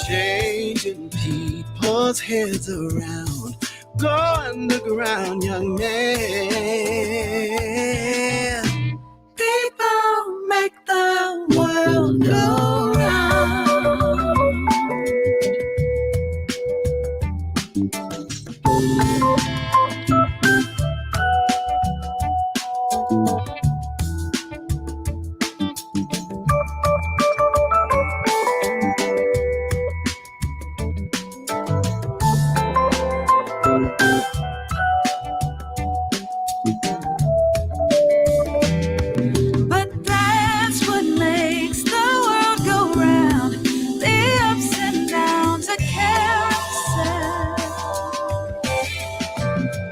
Changing people's heads around. Go underground, young man. People make the world go round. But that's what makes the world go round. The ups and downs of carousel.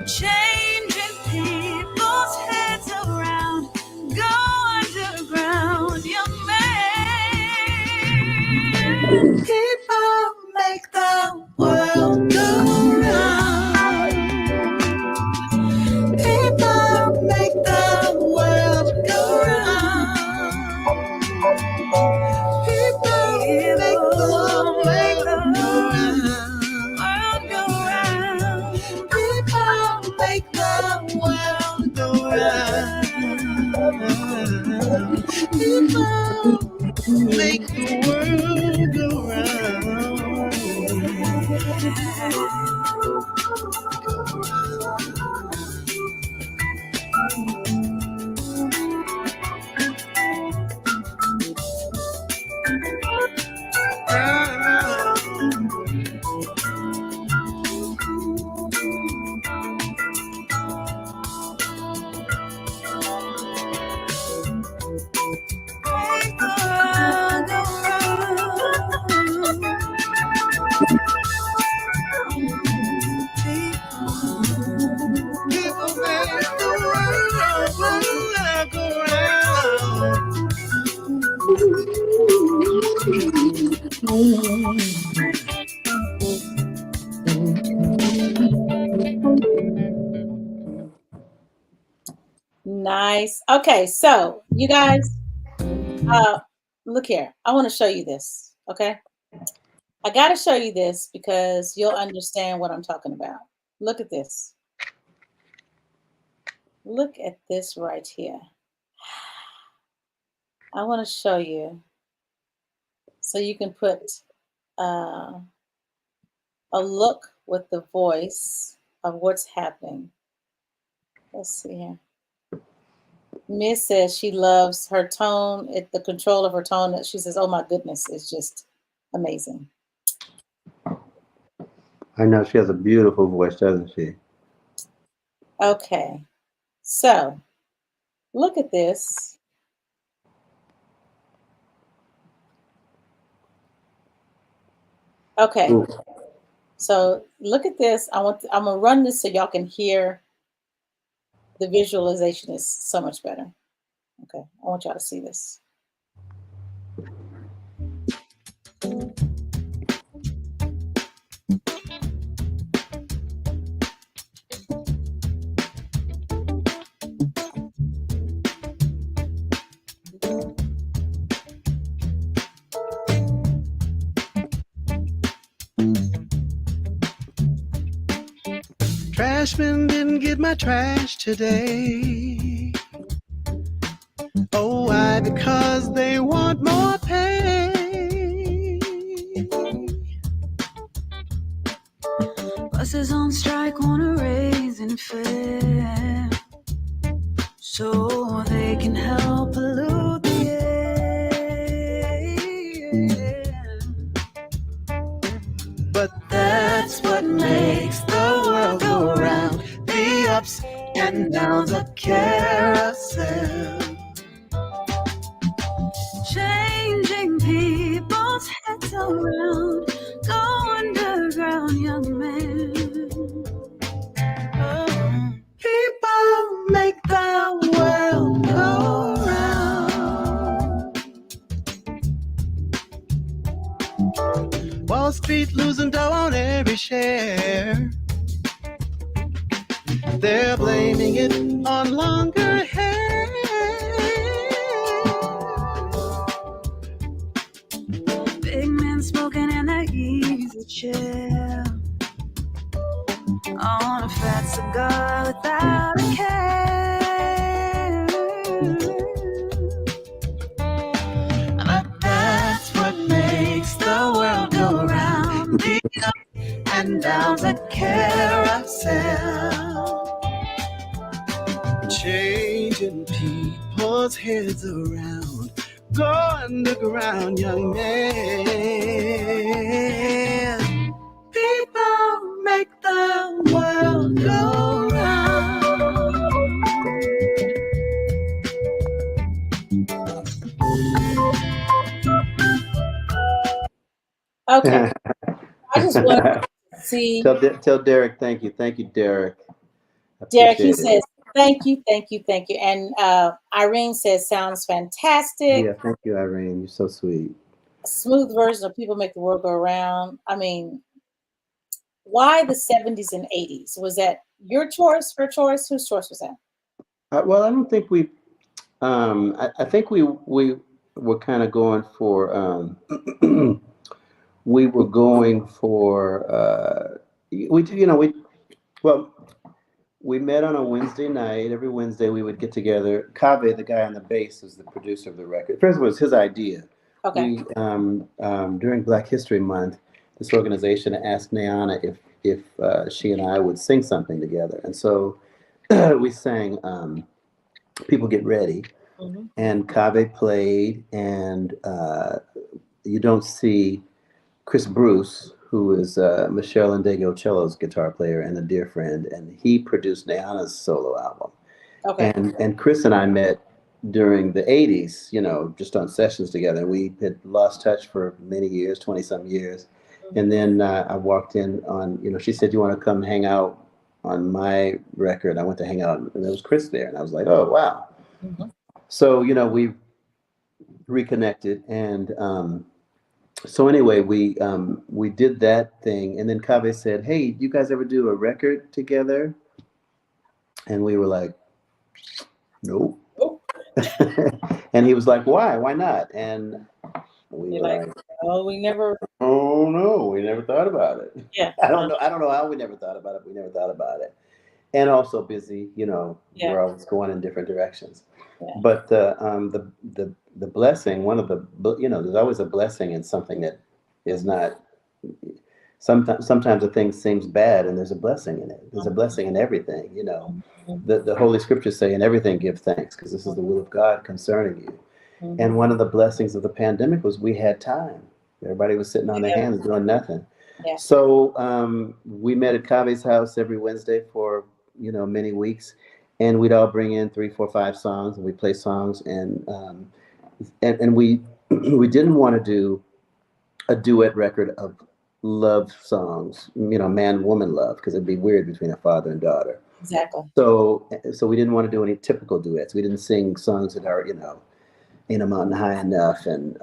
Changing people's heads around. Go underground, young man. People make the world go round. People make the world go round. People make the world go round. People make the world go round. People make the world go round. Make the world go round. Nice. Okay, so you guys, look here. I want to show you this. Okay, I got to show you this because you'll understand what I'm talking about. Look at this. Look at this right here. I want to show you so you can put a look with the voice of what's happening. Let's see here. Miss says she loves her tone, the control of her tone. She says, oh my goodness, it's just amazing. I know she has a beautiful voice, doesn't she? Okay, so look at this. Okay, Ooh. so look at this. I'm gonna run this so y'all can hear. The visualization is so much better. Okay, I want y'all to see this. Trashman didn't get my trash today. Oh, why? Because they want more pay. Buses on strike want a raise in fare so they can help pollute the air. But that's what makes the world go round. The ups and downs of carousel, changing people's heads around. Go underground, young man. Oh. People make the world go round. Wall Street losing dough on every share. They're blaming it on longer hair. Big men smoking in their easy chair on a fat cigar without a care. But that's what makes the world go round. The ups and downs of carousel, changing people's heads around. Go underground, young man. People make the world go round. Okay, I just want to see. Tell Derek thank you. Thank you, Derek. Derek, he Appreciate it. says, thank you, thank you, thank you. And Irene says, sounds fantastic. Yeah, thank you, Irene. You're so sweet. A smooth version of People Make the World Go Around. I mean, why the 70s and 80s? Was that your choice, her choice? Whose choice was that? Well, I don't think we. I think we were kind of going for. We were going for. We met on a Wednesday night. Every Wednesday we would get together. Kave, the guy on the bass, is the producer of the record. First of all, it was his idea. Okay. During Black History Month, this organization asked Niana if she and I would sing something together, and so we sang "People Get Ready," and Kave played, and you don't see Chris Bruce, who is Michelle Ndegeocello's guitar player and a dear friend, and he produced Niana's solo album. Okay. And Chris and I met during the 80s, just on sessions together. We had lost touch for many years, 20-some years. And then I walked in on, she said, "You want to come hang out on my record?" I went to hang out, and there was Chris there. And I was like, oh, wow. So, we reconnected. And So anyway, we did that thing, and then Kaveh said, "Hey, you guys ever do a record together?" And we were like, "Nope." Oh, And he was like, "Why? Why not?" And we you're were like, like, oh, we never. "Oh no, we never thought about it." Yeah. I don't know. I don't know how we never thought about it. We never thought about it. And also busy, Yeah. we're always going in different directions. Yeah. But the blessing, one of the, there's always a blessing in something that is not. Sometimes a thing seems bad, and there's a blessing in it. There's a blessing in everything. The Holy Scriptures say, "In everything give thanks, because this is the will of God concerning you." Mhm. And one of the blessings of the pandemic was we had time. Everybody was sitting on their Yeah. hands doing nothing. Yeah. So we met at Kaveh's house every Wednesday for many weeks, and we'd all bring in 3, 4, 5 songs, and we play songs, and we we didn't want to do a duet record of love songs, man woman love, because it'd be weird between a father and daughter. Exactly. So we didn't want to do any typical duets. We didn't sing songs that are Ain't a Mountain High Enough and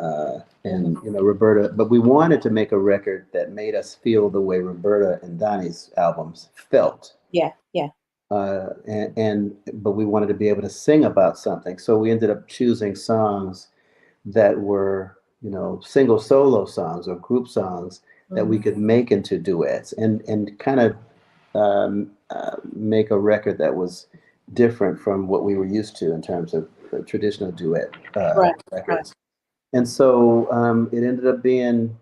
Roberta, but we wanted to make a record that made us feel the way Roberta and Donnie's albums felt. Yeah. Yeah. But we wanted to be able to sing about something, so we ended up choosing songs that were single solo songs or group songs that we could make into duets and kind of make a record that was different from what we were used to in terms of traditional duet Right. records. And so it ended up being,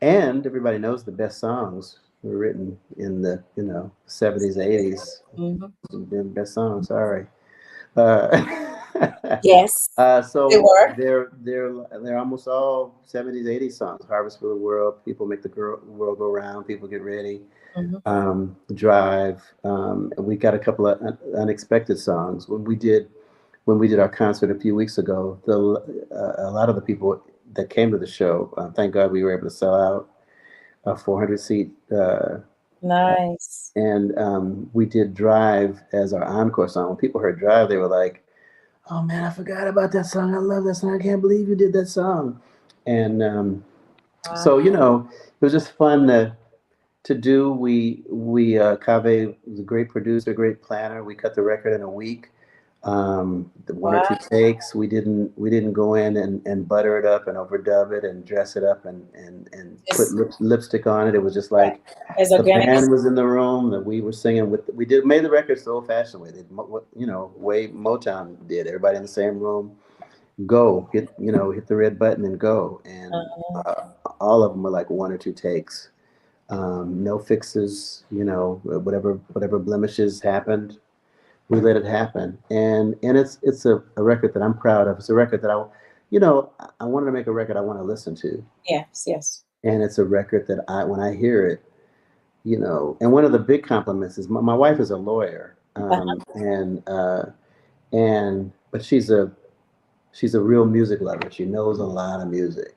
and everybody knows the best songs were written in the 70s, 80s. The best songs, sorry. Yes. So They were. they're almost all 70s, 80s songs. Harvest for the World, People Make the World Go Round, People Get Ready, Drive. We got a couple of unexpected songs. When we did our concert a few weeks ago, a lot of the people that came to the show, thank God we were able to sell out a 400-seat. Nice. And we did Drive as our encore song. When people heard Drive, they were like, "Oh man, I forgot about that song. I love that song. I can't believe you did that song." And so it was just fun to do. Kaveh was a great producer, great planner. We cut the record in a week. The 1 or 2 takes. We didn't go in and butter it up and overdub it and dress it up and put lipstick on it. It was just like the band was in the room that we were singing with. We made the record so old fashioned way. Way Motown did. Everybody in the same room. Go hit the red button and go. And all of them were like 1 or 2 takes. No fixes. Whatever blemishes happened, we let it happen, and it's a record that I'm proud of. It's a record that I wanted to make a record I want to listen to. Yes, yes. And it's a record that when I hear it, and one of the big compliments is my wife is a lawyer, but she's a real music lover. She knows a lot of music,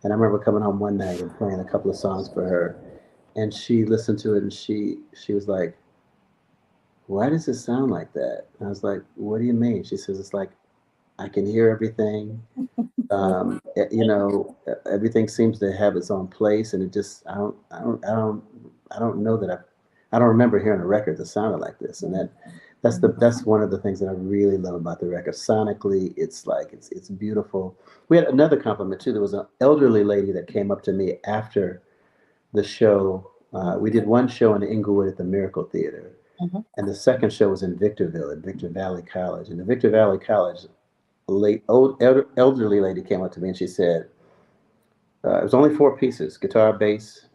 and I remember coming home one night and playing a couple of songs for her, and she listened to it and she was like, "Why does it sound like that?" And I was like, "What do you mean?" She says, "It's like I can hear everything. Everything seems to have its own place, and it just I don't know that I don't remember hearing a record that sounded like this." And that's one of the things that I really love about the record. Sonically, it's beautiful. We had another compliment too. There was an elderly lady that came up to me after the show. We did one show in Inglewood at the Miracle Theater. And the second show was in Victorville at Victor Valley College. And the Victor Valley College, elderly lady came up to me and she said, it was only 4 pieces: guitar, bass,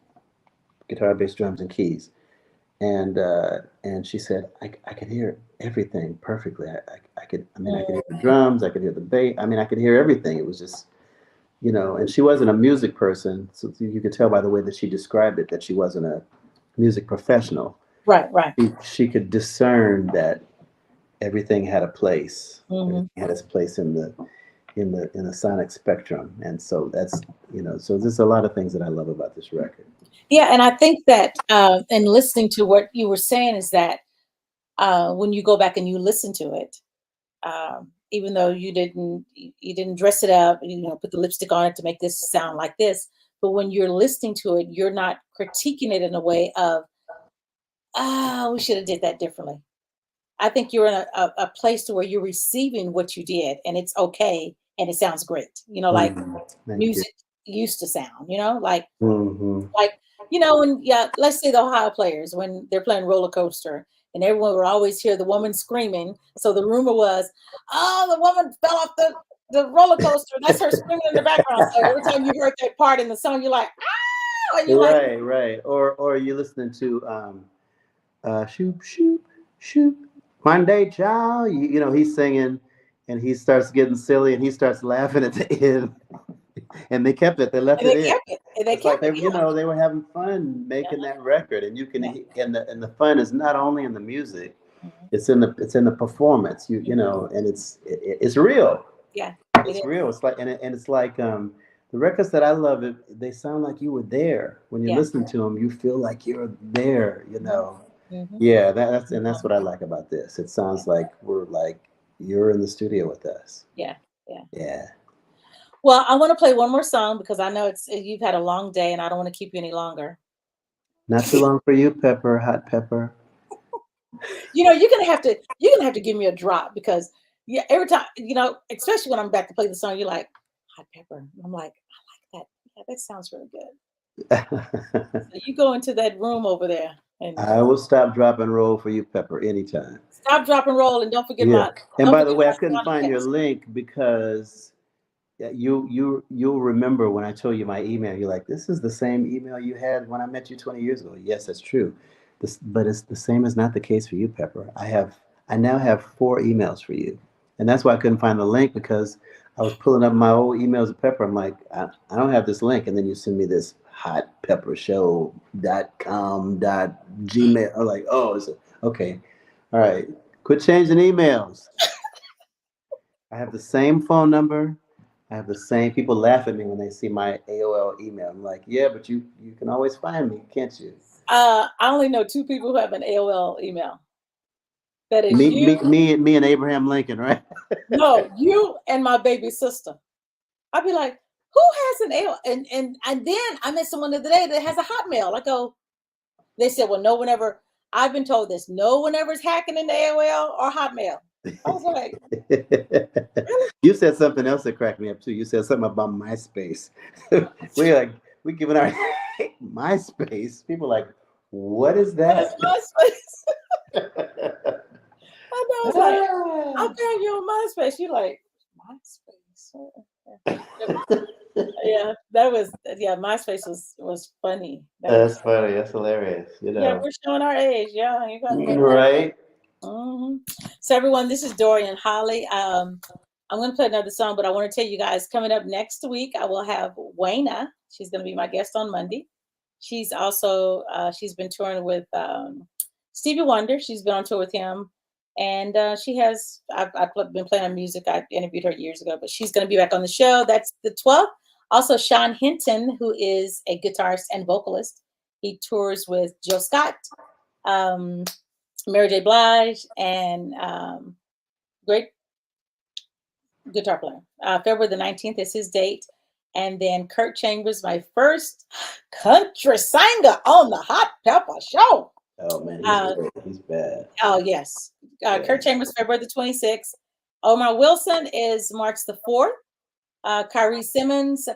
drums, and keys. And she said, I could hear everything perfectly. I could hear the drums, I could hear the bass. I could hear everything. It was just, and she wasn't a music person. So you could tell by the way that she described it that she wasn't a music professional. Right. She could discern that everything had a place. Everything had its place in the sonic spectrum, and so that's So there's a lot of things that I love about this record. Yeah, and I think that in listening to what you were saying is that when you go back and you listen to it, even though you didn't dress it up, put the lipstick on it to make this sound like this, But when you're listening to it, you're not critiquing it in a way of, we should have did that differently. I think you're in a place to where you're receiving what you did and it's okay and it sounds great. Like music used to sound, like, when, let's say the Ohio players, when they're playing Roller Coaster and everyone would always hear the woman screaming. So the rumor was, the woman fell off the roller coaster. That's her screaming in the background. So every time you heard that part in the song, you're like, and you're right. Or you're listening to shoot, shoot, shoot. Monday, child. He's singing and he starts getting silly and he starts laughing at the end. And they kept it. They left it in. It's like they were having fun making that record, and you can, and the fun is not only in the music, it's in the performance. And it's real. Yeah, it's real. It's like it's like the records that I love. They sound like you were there when you're listening to them. You feel like you're there. Yeah, that's what I like about this. It sounds like you're in the studio with us. Yeah. Well, I want to play one more song because I know you've had a long day and I don't want to keep you any longer. Not too long for you, Pepper, Hot Pepper. You're gonna have to give me a drop because every time, especially when I'm back to play the song, you're like, Hot Pepper. And I'm like, I like that. Yeah, that sounds really good. So you go into that room over there. And I will stop, drop, and roll for you, Pepper, anytime. Stop, drop, and roll, and don't forget my. And by the way, I couldn't find your link because you'll remember when I told you my email. You're like, this is the same email you had when I met you 20 years ago. Yes, that's true. But it's the same is not the case for you, Pepper. I now have 4 emails for you, and that's why I couldn't find the link because I was pulling up my old emails of Pepper. I'm like, I don't have this link, and then you send me this hotpeppershow.com.gmail. I'm like, okay. All right. Quit changing emails. I have the same phone number. I have the same people laugh at me when they see my AOL email. I'm like, yeah, but you can always find me, can't you? I only know 2 people who have an AOL email. That is me and Abraham Lincoln, right? No, you and my baby sister. I'd be like, who has an AOL? And then I met someone the other day that has a Hotmail. I go, they said, well, no one ever, I've been told this, no one ever is hacking into AOL or Hotmail. I was like, really? You said something else that cracked me up too. You said something about MySpace. we giving our MySpace. People like, what is that? What is MySpace? I know, it's like, I found you on MySpace. You're like, MySpace? MySpace was funny. That's funny. That's hilarious. Yeah, we're showing our age. Yeah, you got it. Right. Mm-hmm. So everyone, this is Dorian Holley. I'm going to play another song, but I want to tell you guys, coming up next week, I will have Wayna. She's going to be my guest on Monday. She's also, she's been touring with Stevie Wonder. She's been on tour with him. And I've been playing her music. I interviewed her years ago, but she's going to be back on the show. That's the 12th. Also, Sean Hinton, who is a guitarist and vocalist. He tours with Jill Scott, Mary J. Blige, and great guitar player. February the 19th is his date. And then Kurt Chambers, my first country singer on the Hot Pepper Show. Oh, man, he's bad. Oh, yes. Kurt Chambers, February the 26th. Omar Wilson is March the 4th. Kyrie Simmons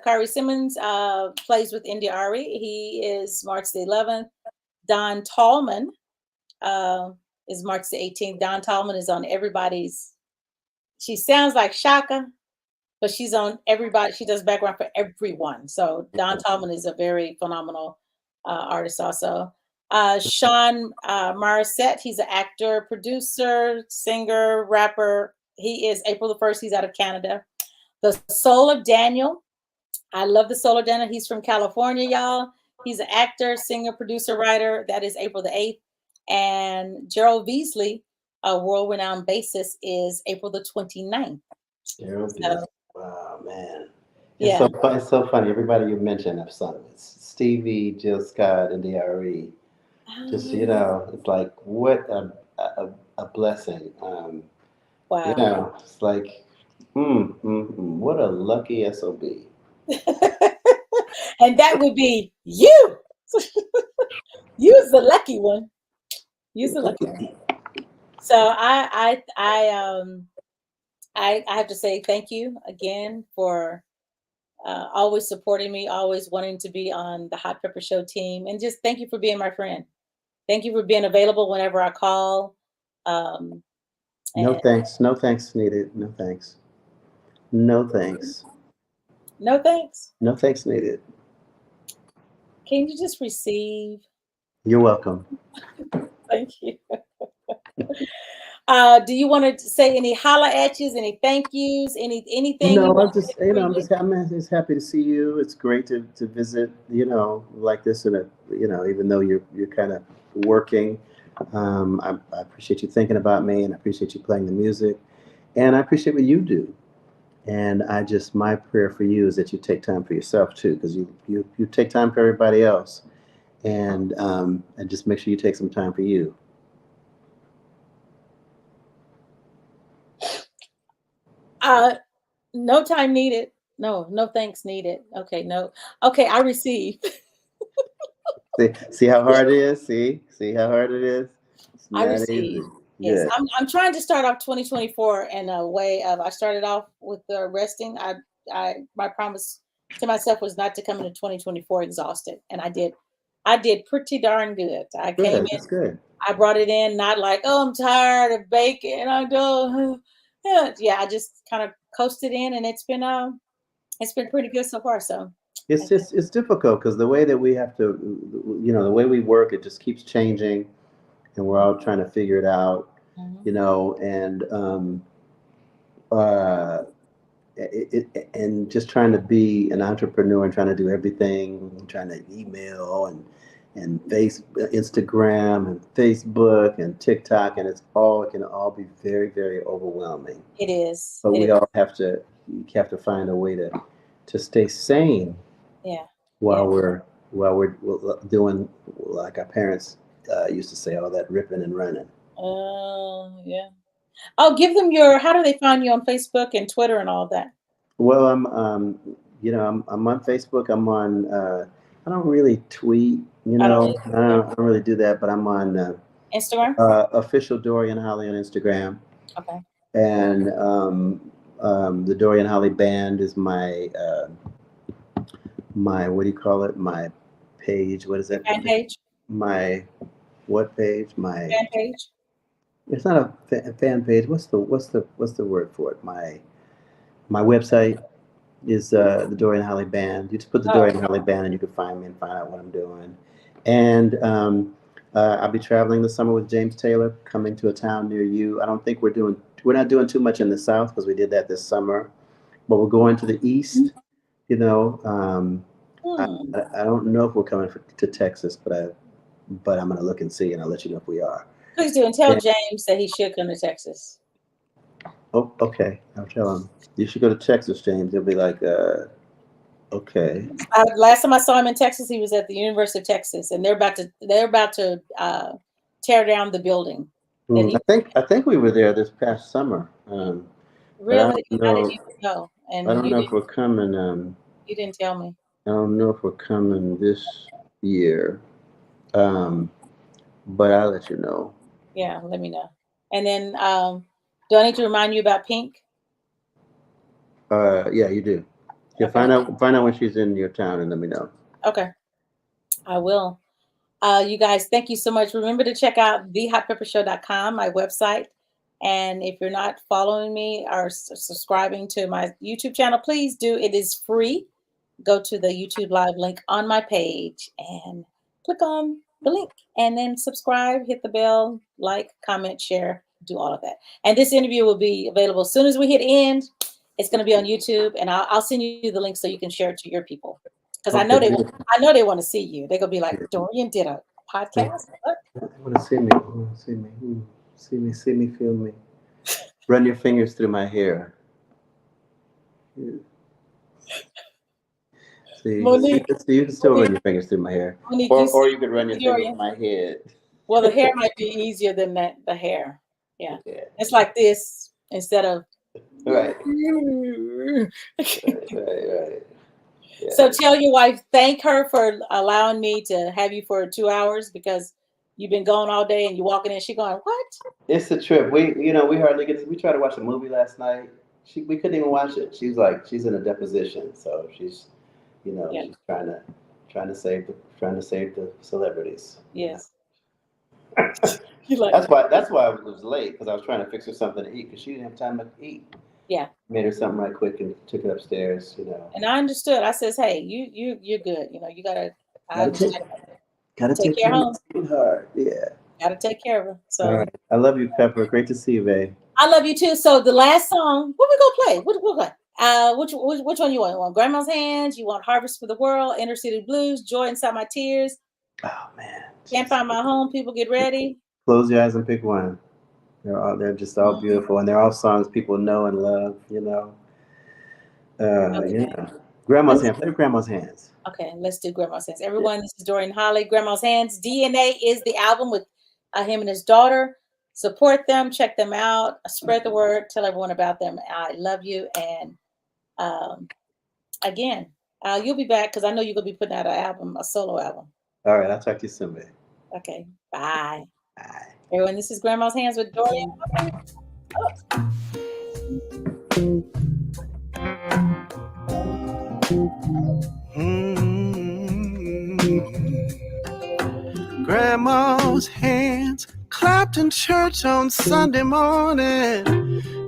plays with India Ari. He is March the 11th. Don Tallman is March the 18th. Don Tallman is on everybody's. She sounds like Shaka, but she's on everybody. She does background for everyone. So Don Tallman is a very phenomenal artist also. Sean Morissette, he's an actor, producer, singer, rapper. He is April the 1st. He's out of Canada. The Soul of Daniel. I love the Soul of Daniel. He's from California, y'all. He's an actor, singer, producer, writer. That is April the 8th. And Gerald Beasley, a world-renowned bassist, is April the 29th. Gerald Beasley. Wow, man. It's so funny. Everybody you mentioned I've sung with. Stevie, Jill Scott, and DRE. Just, it's like, what a blessing. Wow. It's like, what a lucky SOB. And that would be you. You's the lucky one. You's the lucky one. So I have to say thank you again for always supporting me, always wanting to be on the Hot Pepper Show team, and just thank you for being my friend. Thank you for being available whenever I call. No thanks. No thanks needed. No thanks. No thanks. No thanks. No thanks needed. Can you just receive? You're welcome. Thank you. Do you want to say any holla at yous, any thank yous, anything? No, I'm just happy to see you. It's great to visit, like this in a, even though you're kind of working. I appreciate you thinking about me, and I appreciate you playing the music, and I appreciate what you do. And my prayer for you is that you take time for yourself too, because you take time for everybody else, and just make sure you take some time for you. No time needed. No thanks needed. Okay, no. Okay, I receive. See how hard it is? See how hard it is? It's I not receive. easy. Yes, Yeah. I'm trying to start off 2024 in a way of, I started off with resting. My promise to myself was not to come into 2024 exhausted, and I did pretty darn good. I came in. That's good. I brought it in not like, oh, I'm tired of baking. I don't. Yeah, I just kind of coasted in, and it's been pretty good so far. So it's difficult because the way that we have to, the way we work, it just keeps changing, and we're all trying to figure it out, and just trying to be an entrepreneur and trying to do everything, trying to email and Instagram and Facebook and TikTok, and it can all be very, very overwhelming. It is. But we all have to find a way to stay sane. Yeah. While we're doing, like our parents used to say, all that ripping and running. Yeah. Oh, give them how do they find you on Facebook and Twitter and all of that? Well, I'm on Facebook. I'm on. I don't really tweet. I don't really do that, but I'm on Instagram. Official Dorian Holley on Instagram. Okay. And the Dorian Holley Band is my what do you call it? My page. What is that? Fan page. My what page? My fan page. It's not a fan page. What's the word for it? My website is the Dorian Holley Band. You just put the Dorian Holley Band, and you can find me and find out what I'm doing. And I'll be traveling this summer with James Taylor, coming to a town near you. I don't think we're not doing too much in the South because we did that this summer, but we're going to the East. I don't know if we're coming to Texas, but I'm going to look and see, and I'll let you know if we are. Please do, and tell James that he should come to Texas. Oh, okay. I'll tell him. You should go to Texas, James. He'll be like, okay. Last time I saw him in Texas, he was at the University of Texas, and they're about to tear down the building. I think we were there this past summer. Really? How did you know? And I don't know if we're coming. You didn't tell me. I don't know if we're coming this year, but I'll let you know. Yeah, let me know. And then, do I need to remind you about Pink? Yeah, you do. Yeah, okay. Find out when she's in your town and let me know. Okay, I will. You guys, thank you so much. Remember to check out thehotpeppershow.com, my website. And if you're not following me or subscribing to my YouTube channel, please do. It is free. Go to the YouTube live link on my page and click on the link and then subscribe, hit the bell, like, comment, share, do all of that. And this interview will be available as soon as we hit end. It's going to be on YouTube, and I'll send you the link so you can share it to your people. Because I know they want to see you. They're going to be like, Dorian did a podcast. What? They want to see me. They want to see me. See me, feel me. Run your fingers through my hair. Yeah. See, Monique, you can still run your fingers through my hair. Monique, or you could run your fingers through my head. Well, the hair might be easier than the hair. Yeah. It's like this instead of. Right. Right. Yeah. So tell your wife, thank her for allowing me to have you for 2 hours because you've been gone all day and you're walking in. She going, what? It's a trip. We hardly get. We tried to watch a movie last night. We couldn't even watch it. She's like, she's in a deposition, so she's, Yeah. she's trying to save the celebrities. Yes. You like, That's why I was late, because I was trying to fix her something to eat because she didn't have time to eat. yeah. Made her something right quick and took it upstairs. And I understood. I says, hey, you're good. You gotta. I understand. Gotta Take take care care of of my sweetheart. Yeah. Gotta take care of her. So All right. I love you, Pepper. Great to see you, babe. I love you too. So the last song, what we gonna play? What we gonna play? Which one you want? You want Grandma's Hands? You want Harvest for the World? Inner City Blues? Joy Inside My Tears? Oh man. Can't Find My Home? People Get Ready. Close your eyes and pick one. They're just all beautiful, and they're all songs people know and love. Yeah. Grandma's Hands. Play Grandma's Hands. Okay, let's do Grandma's Hands. Everyone, this is Dorian Holley. Grandma's Hands. DNA is the album with him and his daughter. Support them, check them out, spread the word, tell everyone about them. I love you. And again, you'll be back because I know you're going to be putting out a solo album. All right, I'll talk to you soon, babe. Okay, bye. Bye. Everyone, this is Grandma's Hands with Dorian. Grandma's hands clapped in church on Sunday morning.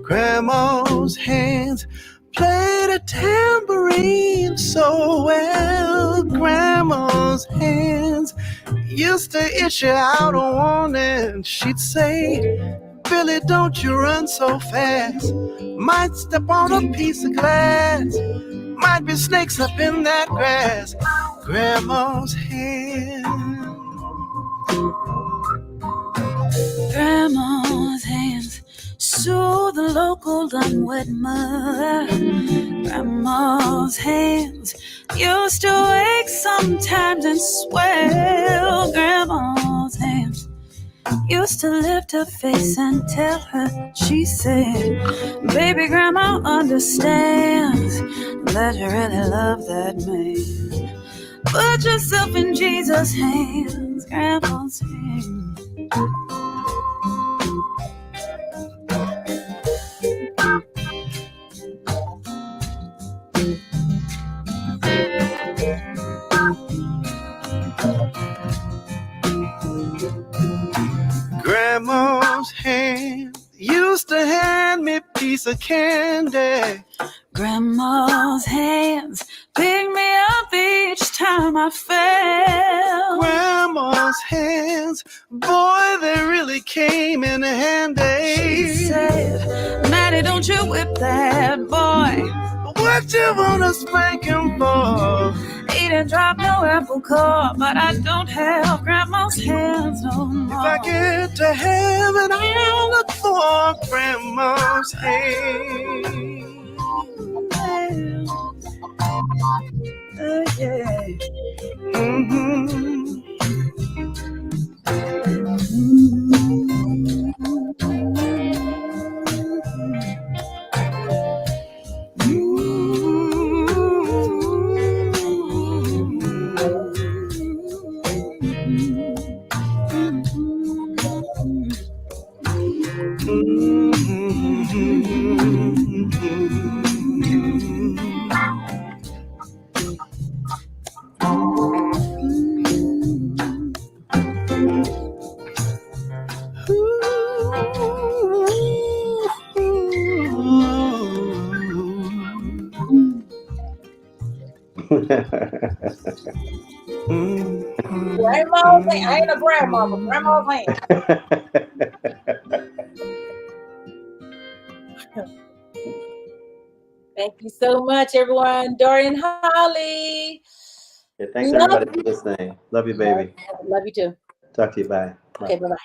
Grandma's hands played a tambourine so well. Grandma's hands used to itch you out a warning. She'd say, Billy, don't you run so fast. Might step on a piece of glass. Might be snakes up in that grass. Grandma's hands. Grandma's hands sew the local unwed mother. Grandma's hands used to wake sometimes and swell. Grandma's hands used to lift her face and tell her, she said, baby, Grandma understands that you really love that man. Put yourself in Jesus' hands, Grandma's hands. Grandma's hand used to hand me a piece of candy. Grandma's hands picked me up each time I fell. Grandma's hands, boy, they really came in handy. She said, Maddie, don't you whip that boy. What you wanna spank him for? He didn't drop no apple core, but I don't have Grandma's hands no more. If I get to heaven, I'll look for Grandma's hands. Yeah. Mm-hmm. Grandma's hand. I ain't a grandma, but Grandma's hand. Thank you so much, everyone. Dorian Holley. Yeah, thanks everybody for listening. Love you, baby. Love you too. Talk to you. Bye. Okay, bye-bye.